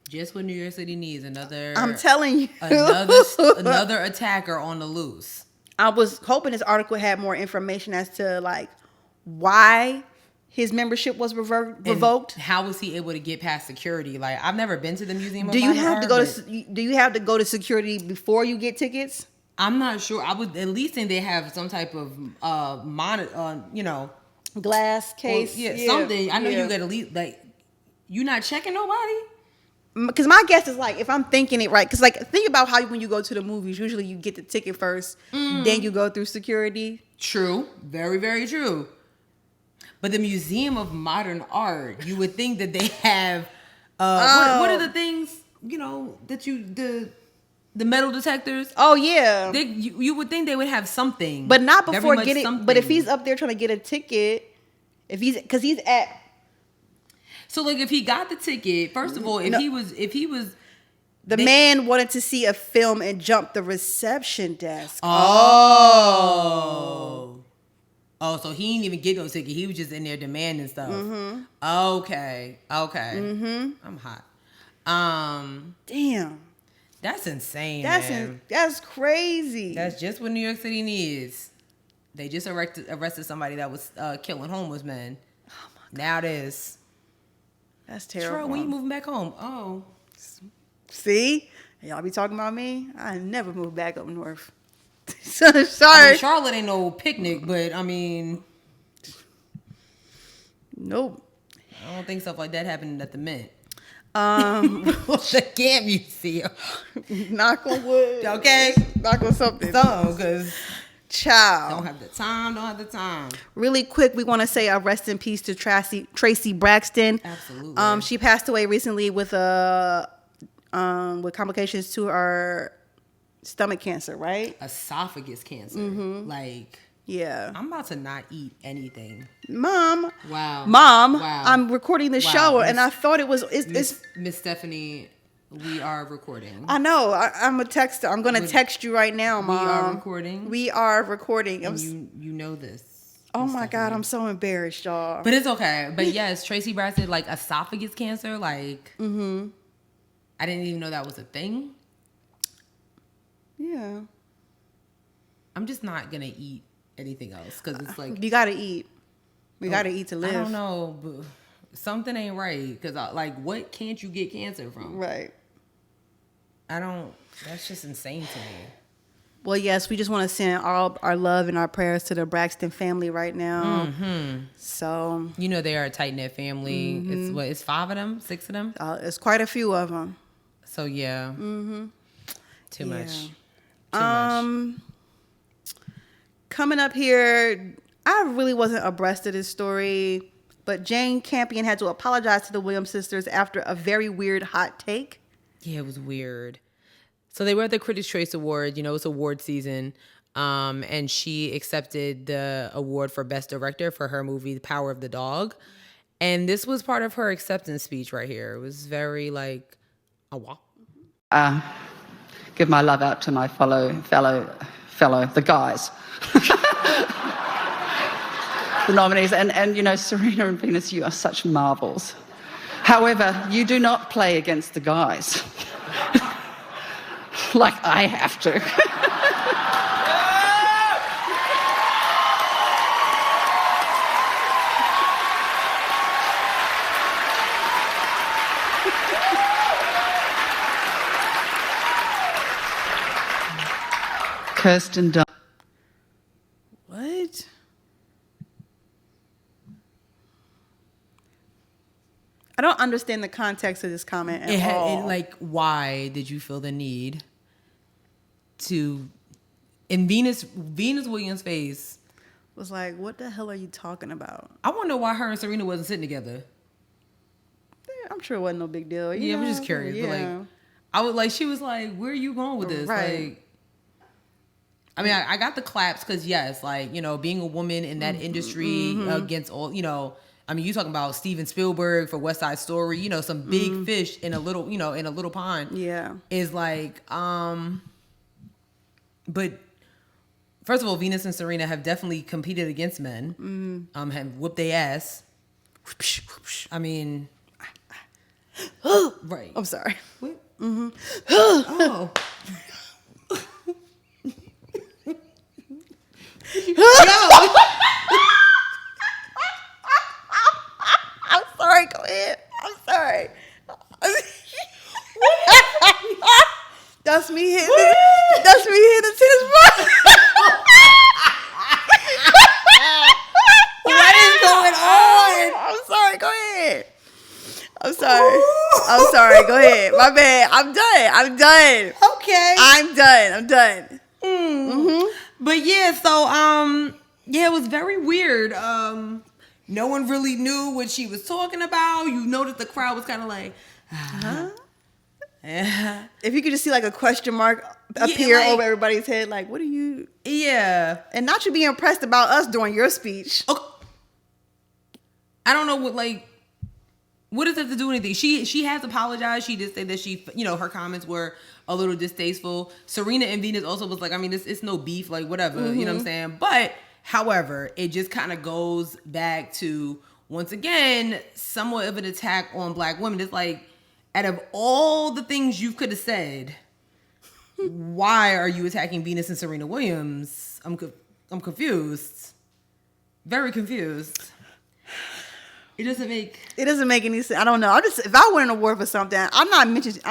Just what New York City needs, another. I'm telling you. another attacker on the loose. I was hoping this article had more information as to like why his membership was revoked. And how was he able to get past security? Like, I've never been to the Museum of Do you Modern have Art, to go to Do you have to go to security before you get tickets? I'm not sure. I would at least think they have some type of monitor, Glass case, something. I know yeah. you got to leave. Like, you not checking nobody. Because my guess is like, if I'm thinking it right, because like think about how when you go to the movies, usually you get the ticket first, then you go through security. True, very, very true. But the Museum of Modern Art, you would think that they have. What are the things that the metal detectors? Oh yeah, you would think they would have something, but not Very before much getting. something. But if he's up there trying to get a ticket, because he's at. So like if he got the ticket, first of all, if he was the man wanted to see a film and jumped the reception desk. Oh, so he didn't even get no ticket. He was just in there demanding stuff. Mm-hmm. Okay. Mm-hmm. I'm hot. Damn. That's insane. That's crazy. That's just what New York City needs. They just arrested somebody that was killing homeless men. Oh my God. Now this. That's terrible. Sure, when you moving back home? Oh. See? Y'all be talking about me? I never moved back up north. Sorry. I mean, Charlotte ain't no picnic, but I mean. Nope. I don't think stuff like that happened at the Mint. The Camp Museum. Knock on wood. Okay? Knock on something. Because Child. don't have the time. Really quick, we want to say a rest in peace to Traci Braxton. Absolutely. She passed away recently with complications to her stomach cancer, right? Esophagus cancer. Mm-hmm. Like, Yeah. I'm about to not eat anything. Mom. Wow. I'm recording the show, and I thought it was. It's Miss Stephanie. We are recording. I know. I'm a texter. I'm gonna text you right now, Mom. We are recording. We are recording. And you know this. Oh my God, I'm so embarrassed, y'all. But it's okay. But yes, Traci Braxton, like esophagus cancer, like I didn't even know that was a thing. Yeah. I'm just not gonna eat anything else because it's like you gotta eat. We gotta eat to live. I don't know, but something ain't right because like what can't you get cancer from? Right. That's just insane to me. Well, yes, we just want to send all our love and our prayers to the Braxton family right now. Mm-hmm. So you know they are a tight knit family. It's 5 of them, 6 of them. It's quite a few of them. So yeah. Too much. Coming up here, I really wasn't abreast of this story, but JaneCampion had to apologize to the Williams sisters after a very weird hot take. Yeah, it was weird. So they were at the Critics' Choice Award. You know, it's award season. And she accepted the award for Best Director for her movie, The Power of the Dog. And this was part of her acceptance speech right here. It was very like, oh, wow. Give my love out to my fellow, the guys. The nominees. And, you know, Serena and Venus, you are such marvels. However, you do not play against the guys. Like I have to. Kirsten Dunst. What? I don't understand the context of this comment at all. Like, why did you feel the need to, in Venus Williams' face, was like, what the hell are you talking about? I wonder why her and Serena wasn't sitting together. I'm sure it wasn't no big deal. Yeah, I'm just curious. Yeah. But like, I was like, she was like, where are you going with this? Right. Like, I mean, I got the claps because yes, like, you know, being a woman in that industry against all, you know, I mean, you talking about Steven Spielberg for West Side Story, you know, some big fish in a little, you know, in a little pond. Yeah. Is like, but first of all, Venus and Serena have definitely competed against men, have whooped their ass. I mean, right. I'm sorry. What? Oh. I'm sorry. Go ahead. I'm sorry. That's me hitting. That's me hitting the tennis ball. What is going on? I'm sorry. Go ahead. I'm sorry. I'm sorry. Go ahead. My bad. I'm done. Okay. I'm done. But yeah, so yeah, it was very weird. No one really knew what she was talking about. You noticed the crowd was kind of like, yeah. If you could just see like a question mark appear over everybody's head, like, what are you? Yeah. And not you being impressed about us during your speech. Okay. I don't know what does that have to do with anything? She has apologized. She did say that she, you know, her comments were a little distasteful. Serena and Venus also was like, I mean, it's no beef, like whatever, you know what I'm saying? But however, it just kind of goes back to, once again, somewhat of an attack on black women. It's like, out of all the things you could have said, why are you attacking Venus and Serena Williams? I'm confused. Very confused. It doesn't make any sense. I don't know. If I win an award for something, I'm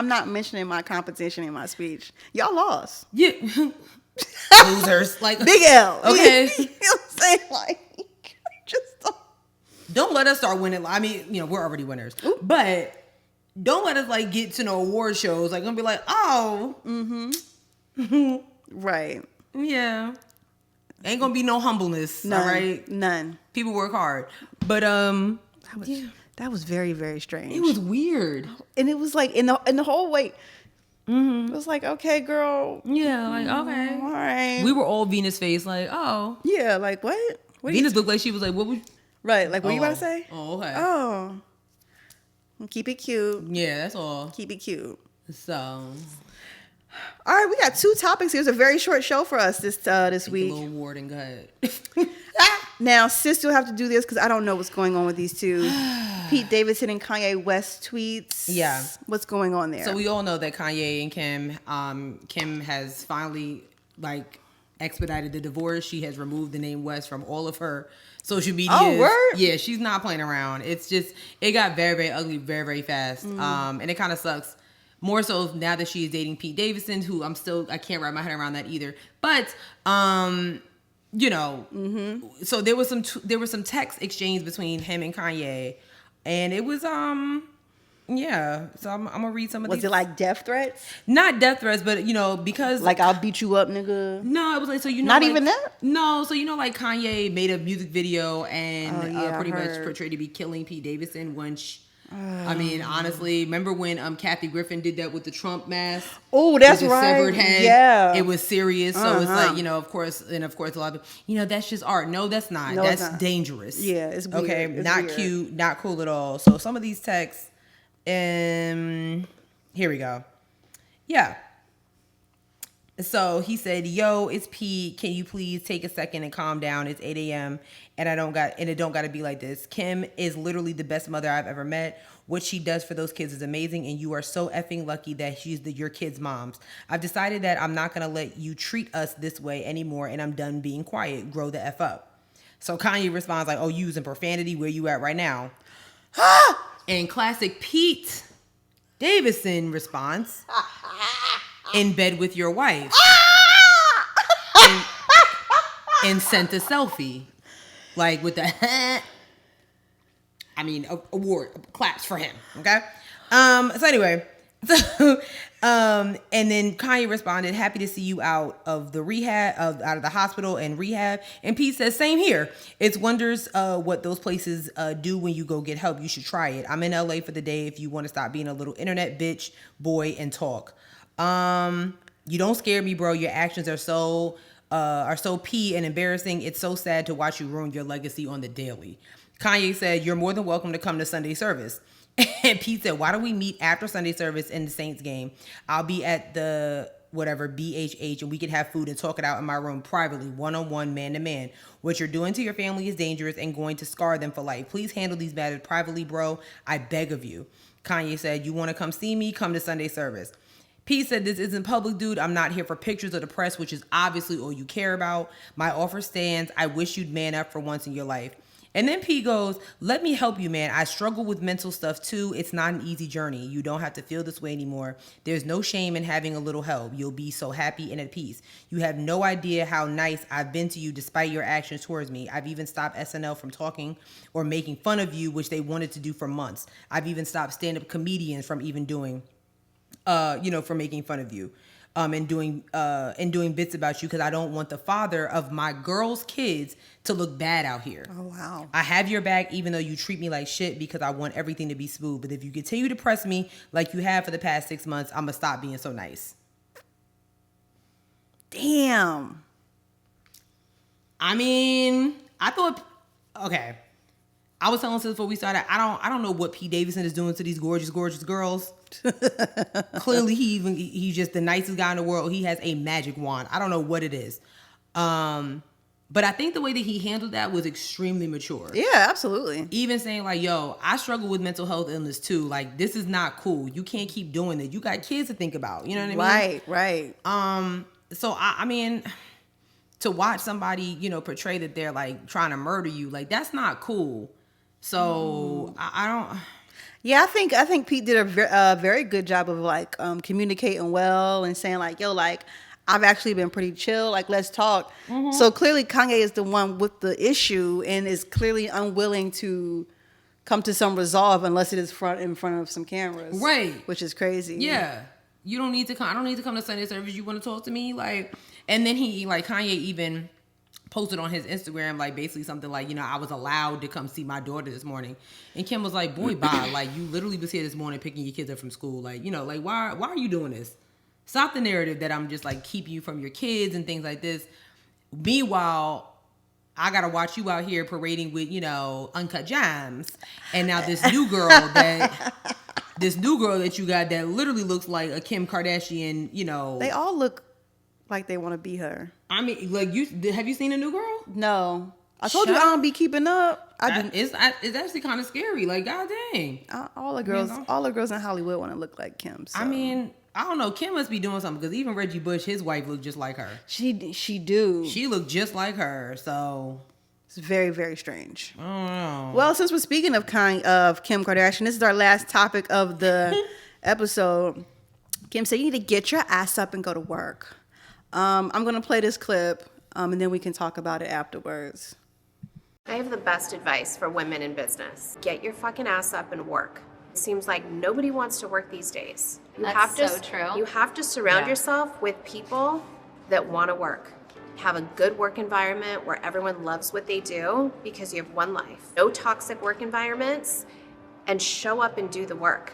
not mentioning my competition in my speech. Y'all lost. Yeah. Losers. Like Big L. Okay. You know what I'm saying? Like, just don't let us start winning. I mean, you know, we're already winners. Ooh. But don't let us like get to no award shows. Like, gonna be like, oh. Right. Yeah. Ain't gonna be no humbleness. None. All right. None. People work hard. But that was very, very strange. It was weird. And it was like in the whole way. It was like, okay, girl. Yeah, like, okay. All right. We were all Venus face, like, oh. Yeah, like, what? Venus looked like she was like, what would... Right, like, what you about to say? Oh, okay. Oh. Keep it cute. Yeah, that's all. Keep it cute. So... All right, we got 2 topics here. It's a very short show for us this week. A little ward and go ahead. Now, sis, you'll have to do this because I don't know what's going on with these two. PeteDavidson and KanyeWest tweets. Yeah. What's going on there? So we all know that Kanye and Kim has finally expedited the divorce. She has removed the name West from all of her social media. Oh, word? Yeah, she's not playing around. It's just, it got very, very ugly very, very fast. And it kind of sucks. More so now that she is dating PeteDavidson, who I can't wrap my head around that either. But, you know, so there was some text exchange between him and Kanye, and it was yeah. So I'm gonna read some of these. Was it like death threats? Not death threats, but you know, because like I'll beat you up, nigga. No, it was like, so you know, not like, even that. No, so you know, like Kanye made a music video and pretty much portrayed to be killing PeteDavidson when. I mean, honestly, remember when Kathy Griffin did that with the Trump mask? Oh, that's with the right. Severed head? Yeah, it was serious. So it's like, you know, of course, a lot of, you know, that's just art. No, that's not. No, that's dangerous. Yeah, it's weird. Okay, it's not weird. cute, not cool at all. So some of these texts, here we go. Yeah. So he said, "Yo, it's Pete. Can you please take a second and calm down? It's 8 a.m. and it don't got to be like this. Kim is literally the best mother I've ever met. What she does for those kids is amazing, and you are so effing lucky that she's your kids' moms. I've decided that I'm not gonna let you treat us this way anymore, and I'm done being quiet. Grow the F up." So Kanye responds like, "Oh, you using profanity? Where you at right now?" And classic Pete Davidson responds, "In bed with your wife." and sent a selfie. Like with the I mean, award claps for him. Okay. So anyway, and then Kanye responded, "Happy to see you out of the out of the hospital and rehab." And Pete says, "Same here. It's wonders what those places do when you go get help. You should try it. I'm in LA for the day if you want to stop being a little internet bitch boy and talk. You don't scare me, bro. Your actions are so pee and embarrassing. It's so sad to watch you ruin your legacy on the daily." Kanye said, "You're more than welcome to come to Sunday service." And Pete said, "Why don't we meet after Sunday service in the Saints game? I'll be at the whatever BHH and we can have food and talk it out in my room privately, one-on-one, man-to-man. What you're doing to your family is dangerous and going to scar them for life. Please handle these matters privately, bro. I beg of you." Kanye said, "You want to come see me? Come to Sunday service." Pete said, "This isn't public, dude. I'm not here for pictures of the press, which is obviously all you care about. My offer stands. I wish you'd man up for once in your life." And then Pete goes, "Let me help you, man. I struggle with mental stuff too. It's not an easy journey. You don't have to feel this way anymore. There's no shame in having a little help. You'll be so happy and at peace. You have no idea how nice I've been to you despite your actions towards me. I've even stopped SNL from talking or making fun of you, which they wanted to do for months. I've even stopped stand-up comedians from even doing, for making fun of you. And doing bits about you because I don't want the father of my girl's kids to look bad out here. Oh, wow. I have your back even though you treat me like shit because I want everything to be smooth. But if you continue to press me like you have for the past 6 months, I'm going to stop being so nice." Damn. I mean, I thought, okay. I was telling sis before we started, I don't know what PeteDavidson is doing to these gorgeous, gorgeous girls. Clearly he's just the nicest guy in the world. He has a magic wand. I don't know what it is. But I think the way that he handled that was extremely mature. Yeah, absolutely. Even saying like, "Yo, I struggle with mental health illness too. Like, this is not cool. You can't keep doing it. You got kids to think about." You know what I mean? Right. So I mean, to watch somebody, portray that they're like trying to murder you, like that's not cool. So I don't. Yeah, I think Pete did a very good job of like communicating well and saying like, "Yo, like I've actually been pretty chill. Like let's talk." Mm-hmm. So clearly Kanye is the one with the issue and is clearly unwilling to come to some resolve unless it is in front of some cameras, right? Which is crazy. Yeah, you don't need to come. I don't need to come to Sunday service. You want to talk to me, like, and then Kanye even posted on his Instagram, like basically something like, "I was allowed to come see my daughter this morning." And Kim was like, "Boy, bye. Like you literally was here this morning picking your kids up from school. Like, like why are you doing this?" Stop the narrative that I'm just like keeping you from your kids and things like this. Meanwhile, I gotta watch you out here parading with, uncut gems. And now this new girl that you got that literally looks like a Kim Kardashian, They all look like they want to be her. I mean, like, have you seen a new girl? No. I told you I don't be keeping up. It's actually kind of scary. Like, god dang. All the girls in Hollywood want to look like Kim. So. I mean, I don't know. Kim must be doing something because even Reggie Bush, his wife, looked just like her. She do. She looked just like her. So it's very, very strange. I don't know. Well, since we're speaking of Kim Kardashian, this is our last topic of the episode. Kim said, "You need to get your ass up and go to work." I'm gonna play this clip, and then we can talk about it afterwards. I have the best advice for women in business. Get your fucking ass up and work. It seems like nobody wants to work these days. That's so true. You have to surround yourself with people that want to work. Have a good work environment where everyone loves what they do because you have one life. No toxic work environments, and show up and do the work.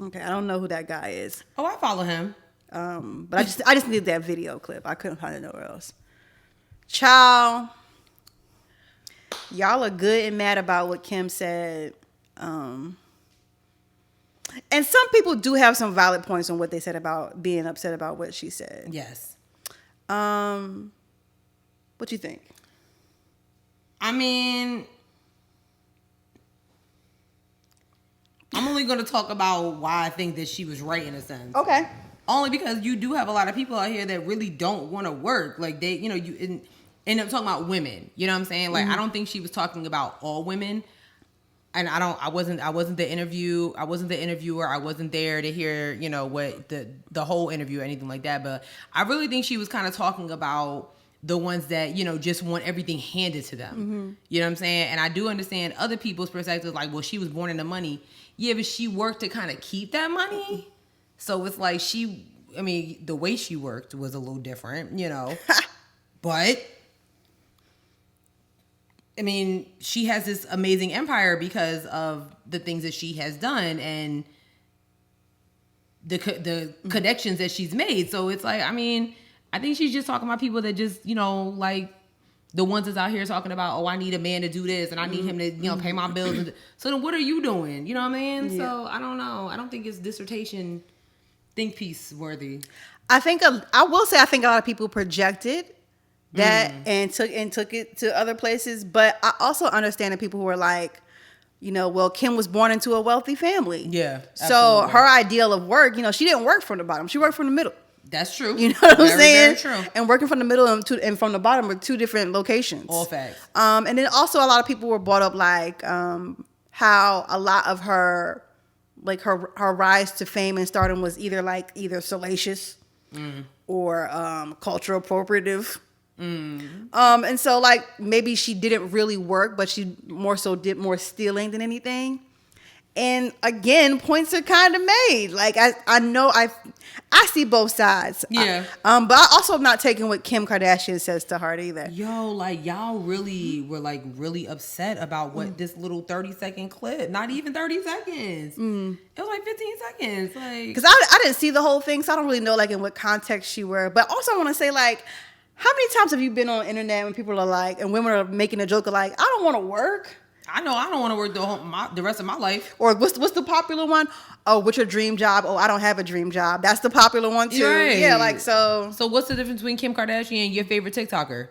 Okay, I don't know who that guy is. Oh, I follow him. But I just needed that video clip. I couldn't find it nowhere else. Ciao. Y'all are good and mad about what Kim said. And some people do have some valid points on what they said about being upset about what she said. Yes. What you think? I mean, I'm only going to talk about why I think that she was right in a sense. Okay. Only because you do have a lot of people out here that really don't want to work. Like they, you end up talking about women. You know what I'm saying? Like, I don't think she was talking about all women. And I wasn't the interviewer. I wasn't there to hear, what the whole interview or anything like that. But I really think she was kind of talking about the ones that, just want everything handed to them. Mm-hmm. You know what I'm saying? And I do understand other people's perspectives, like, well, she was born into money. Yeah, but she worked to kind of keep that money. So it's like the way she worked was a little different, But I mean, she has this amazing empire because of the things that she has done and the connections that she's made. So it's like, I mean, I think she's just talking about people that just, like the ones that's out here talking about, oh, I need a man to do this and I need him to, pay my bills. So then what are you doing? You know what I mean? Yeah. So I don't know. I don't think it's dissertation think piece worthy. I think a lot of people projected that and took it to other places, but I also understand that people who are like, well, Kim was born into a wealthy family. Yeah. Absolutely. So her ideal of work, she didn't work from the bottom. She worked from the middle. That's true. You know what I'm saying? Very true. And working from the middle and from the bottom are two different locations. All facts. And then also a lot of people were brought up like how a lot of her rise to fame and stardom was either salacious or cultural appropriative. And so maybe she didn't really work, but she more so did more stealing than anything. And again, points are kind of made. Like I know I see both sides. Yeah. But I also am not taking what Kim Kardashian says to heart either. Yo, like y'all really were really upset about what this little 30-second clip. Not even 30 seconds. It was 15 seconds. Because I didn't see the whole thing, so I don't really know in what context she were. But also I want to say how many times have you been on the internet when people are and women are making a joke of I don't want to work. I know I don't want to work the rest of my life. Or what's the popular one? Oh, what's your dream job? Oh, I don't have a dream job. That's the popular one too. Right. Yeah, so. So what's the difference between Kim Kardashian and your favorite TikToker?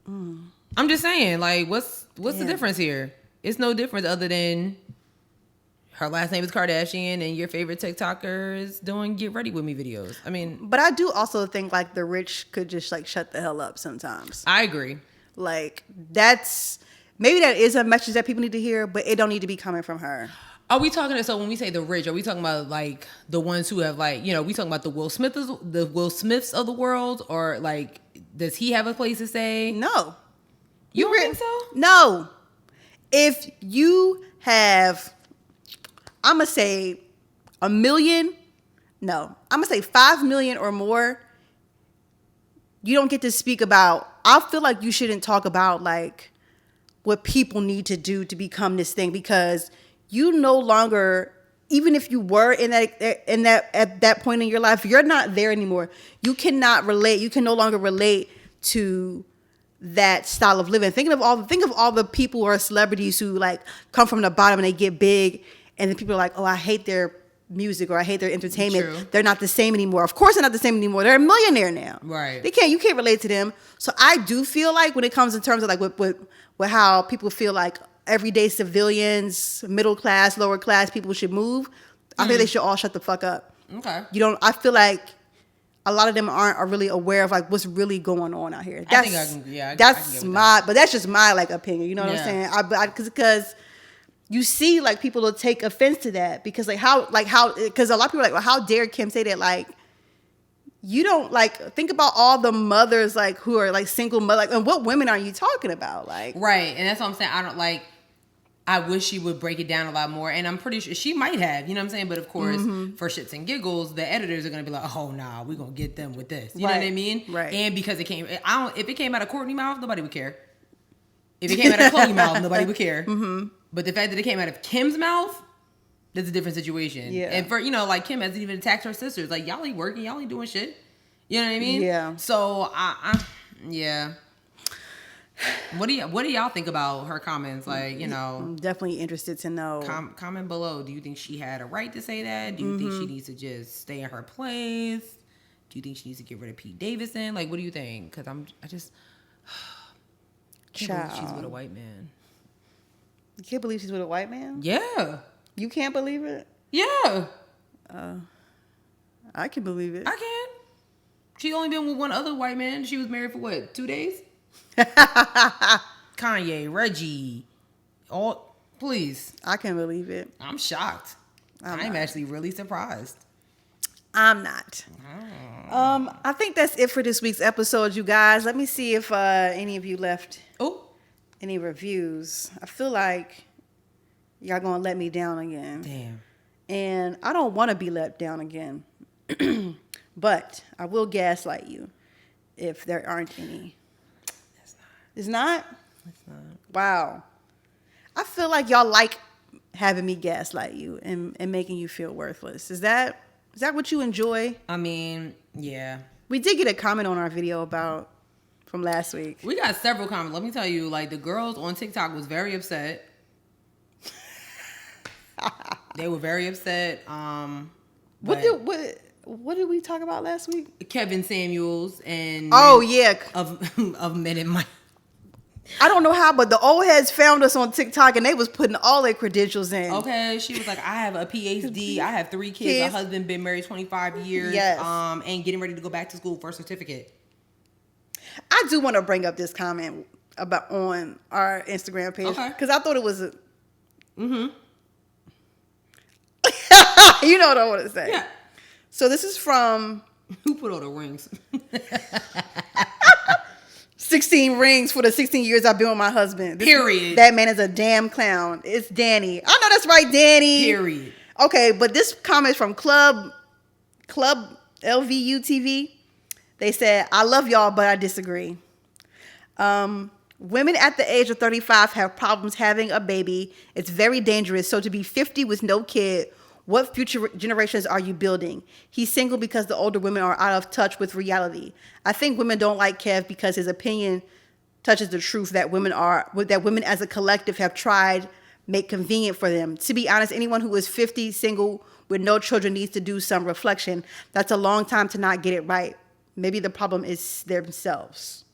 I'm just saying, what's the difference here? It's no difference other than her last name is Kardashian and your favorite TikToker is doing Get Ready With Me videos. I mean, but I do also think the rich could just shut the hell up sometimes. I agree. Maybe that is a message that people need to hear, but it don't need to be coming from her. Are we talking? So when we say the rich, are we talking about the ones who have we talking about the Will Smiths of the world, or does he have a place to say? No. You don't think so? No. If you have, I'm gonna say $1 million. No, I'm gonna say 5 million or more. You don't get to speak about. I feel like you shouldn't talk about what people need to do to become this thing, because you no longer even if you were in that at that point in your life, you're not there anymore. You cannot relate. You can no longer relate to that style of living. Think of all the people or celebrities who like come from the bottom and they get big, and then people are like, oh, I hate their music or I hate their entertainment. True. They're not the same anymore. Of course they're not the same anymore. They're a millionaire now. Right. You can't relate to them. So I do feel like when it comes in terms of like with how people feel like everyday civilians, middle class, lower class people should move, I think they should all shut the fuck up. Okay. I feel like a lot of them are really aware of like what's really going on out here. I can get but that's just my like opinion. You know what I'm saying? Because you see like people will take offense to that because because a lot of people are like, well, how dare Kim say that? Like, you don't like think about all the mothers like who are like single mother, like, and what women are you talking about? Like, right. And that's what I'm saying. I wish she would break it down a lot more, and I'm pretty sure she might have, you know what I'm saying? But of course, for shits and giggles, the editors are going to be like, oh, nah, we're going to get them with this. You know what I mean? Right. And because if it came out of Courtney's mouth, nobody would care. If it came out of Chloe's mouth, nobody would care. But the fact that it came out of Kim's mouth, that's a different situation. Yeah. And for, like Kim hasn't even attacked her sisters. Like, y'all ain't working, y'all ain't doing shit. You know what I mean? Yeah. So, yeah. What do y'all think about her comments? Like, I'm definitely interested to know. Comment below. Do you think she had a right to say that? Do you think she needs to just stay in her place? Do you think she needs to get rid of PeteDavidson? Like, what do you think? Because I just can't believe she's with a white man. You can't believe she's with a white man? Yeah. You can't believe it? Yeah. I can believe it. I can. She only been with one other white man. She was married for what, 2 days? Kanye, Reggie, please. I can believe it. I'm shocked. I'm actually really surprised. I'm not. I think that's it for this week's episode, you guys. Let me see if any of you left any reviews. I feel like y'all gonna let me down again. Damn. And I don't want to be let down again. But I will gaslight you if there aren't any. It's not? It's not. Wow. I feel like y'all like having me gaslight you and making you feel worthless. Is that what you enjoy? I mean, yeah. We did get a comment on our video from last week. We got several comments. Let me tell you, like the girls on TikTok was very upset. They were very upset. What did we talk about last week? Kevin Samuels and of Men in My. I don't know how, but the old heads found us on TikTok and they was putting all their credentials in. Okay, she was like, I have a PhD, I have 3 kids, a husband, been married 25 years, and getting ready to go back to school for a certificate. I do want to bring up this comment on our Instagram page because I thought it was you know what I want to say. Yeah. So this is from who put all the rings? 16 rings for the 16 years I've been with my husband. Period. That man is a damn clown. It's Danny. I know that's right, Danny. Period. Okay, but this comment is from Club LVU TV. They said, I love y'all, but I disagree. Women at the age of 35 have problems having a baby. It's very dangerous. So to be 50 with no kid, what future generations are you building? He's single because the older women are out of touch with reality. I think women don't like Kev because his opinion touches the truth that women as a collective have tried make convenient for them. To be honest, anyone who is 50, single, with no children needs to do some reflection. That's a long time to not get it right. Maybe the problem is themselves.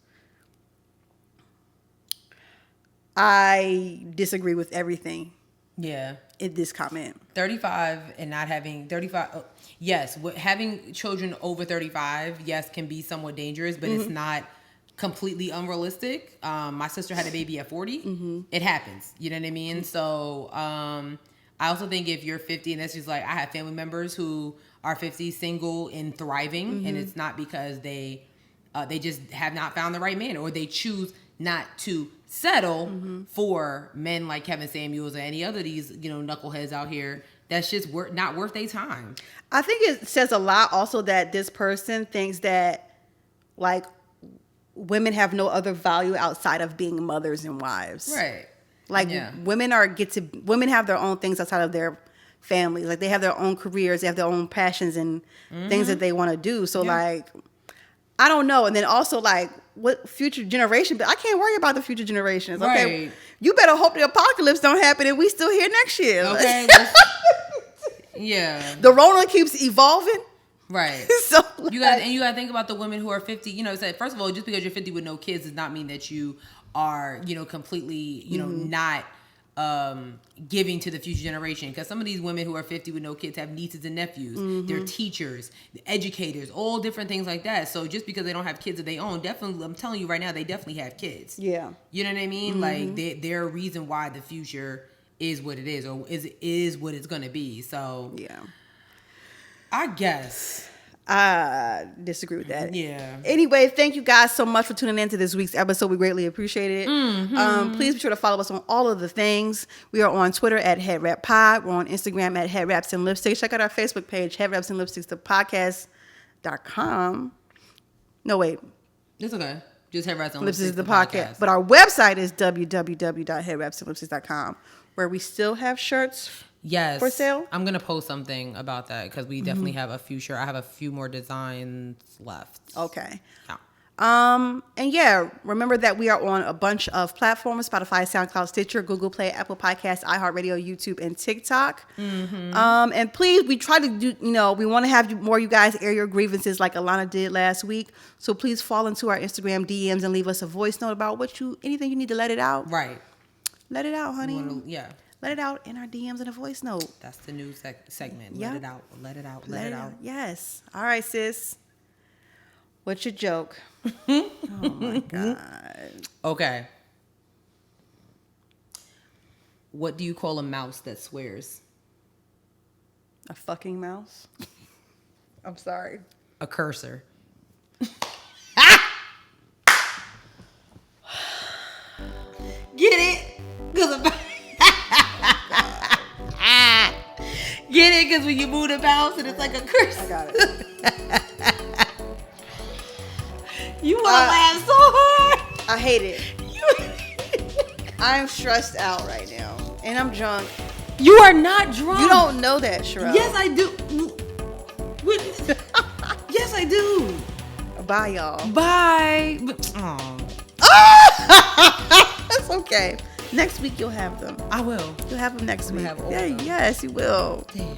I disagree with everything. Yeah. In this comment. 35 and not having 35. Yes. Having children over 35, yes, can be somewhat dangerous, but it's not completely unrealistic. My sister had a baby at 40. It happens. You know what I mean? So, I also think if you're 50 and that's just like, I have family members who are 50, single and thriving, and it's not because they just have not found the right man or they choose not to settle for men like Kevin Samuels or any other of these, knuckleheads out here. That's just not worth their time. I think it says a lot also that this person thinks that like women have no other value outside of being mothers and wives. Right. Like women have their own things outside of their families. Like they have their own careers, they have their own passions and things that they want to do. So like, I don't know. And then also like, what future generation? But I can't worry about the future generations. Okay, Right. you better hope the apocalypse don't happen and we still here next year. Okay. Yeah. The Rona keeps evolving. Right. So you gotta think about the women who are 50. You know, first of all, just because you're 50 with no kids does not mean that you are, you know, completely, you know, not giving to the future generation. Because some of these women who are 50 with no kids have nieces and nephews. They're teachers, educators, all different things like that. So just because they don't have kids of their own, definitely, I'm telling you right now, they definitely have kids. Yeah. You know what I mean? Like they're a reason why the future is what it is, or is what it's gonna be. So yeah. I guess. I disagree with that. Yeah. Anyway, thank you guys so much for tuning in to this week's episode. We greatly appreciate it. Please be sure to follow us on all of the things. We are on Twitter at HeadWrapPod. We're on Instagram at Headwraps and Lipsticks. Check out our Facebook page, Headwraps and Lipsticks, the podcast.com. No, wait. It's okay. Just Headwraps and Lipsticks, Lipsticks, the podcast. But our website is www.headwrapsandlipsticks.com, where we still have shirts. Yes. For sale? I'm going to post something about that because we definitely have a few shirts. I have a few more designs left. Okay. Yeah. And yeah, remember that we are on a bunch of platforms: Spotify, SoundCloud, Stitcher, Google Play, Apple Podcasts, iHeartRadio, YouTube, and TikTok. And please, we try to do, you know, we want to have more you guys air your grievances like Alana did last week. So please fall into our Instagram DMs and leave us a voice note about anything you need to let it out. Right. Let it out, honey. Yeah. Let it out in our DMs and a voice note. That's the new segment. Yep. Let it out. Let it out. Let it out. Yes. All right, sis. What's your joke? Oh my God. Okay. What do you call a mouse that swears? A fucking mouse? I'm sorry. A cursor. Get it? Get it? Because when you move the mouse and it's like a cursor. I got it. You want to laugh so hard. I hate it. I'm stressed out right now. And I'm drunk. You are not drunk. You don't know that, Sherelle. Yes, I do. Yes, I do. Bye, y'all. Bye. That's okay. Next week you'll have them. I will. You'll have them next week. Have all yeah, of them. yes, you will. Damn.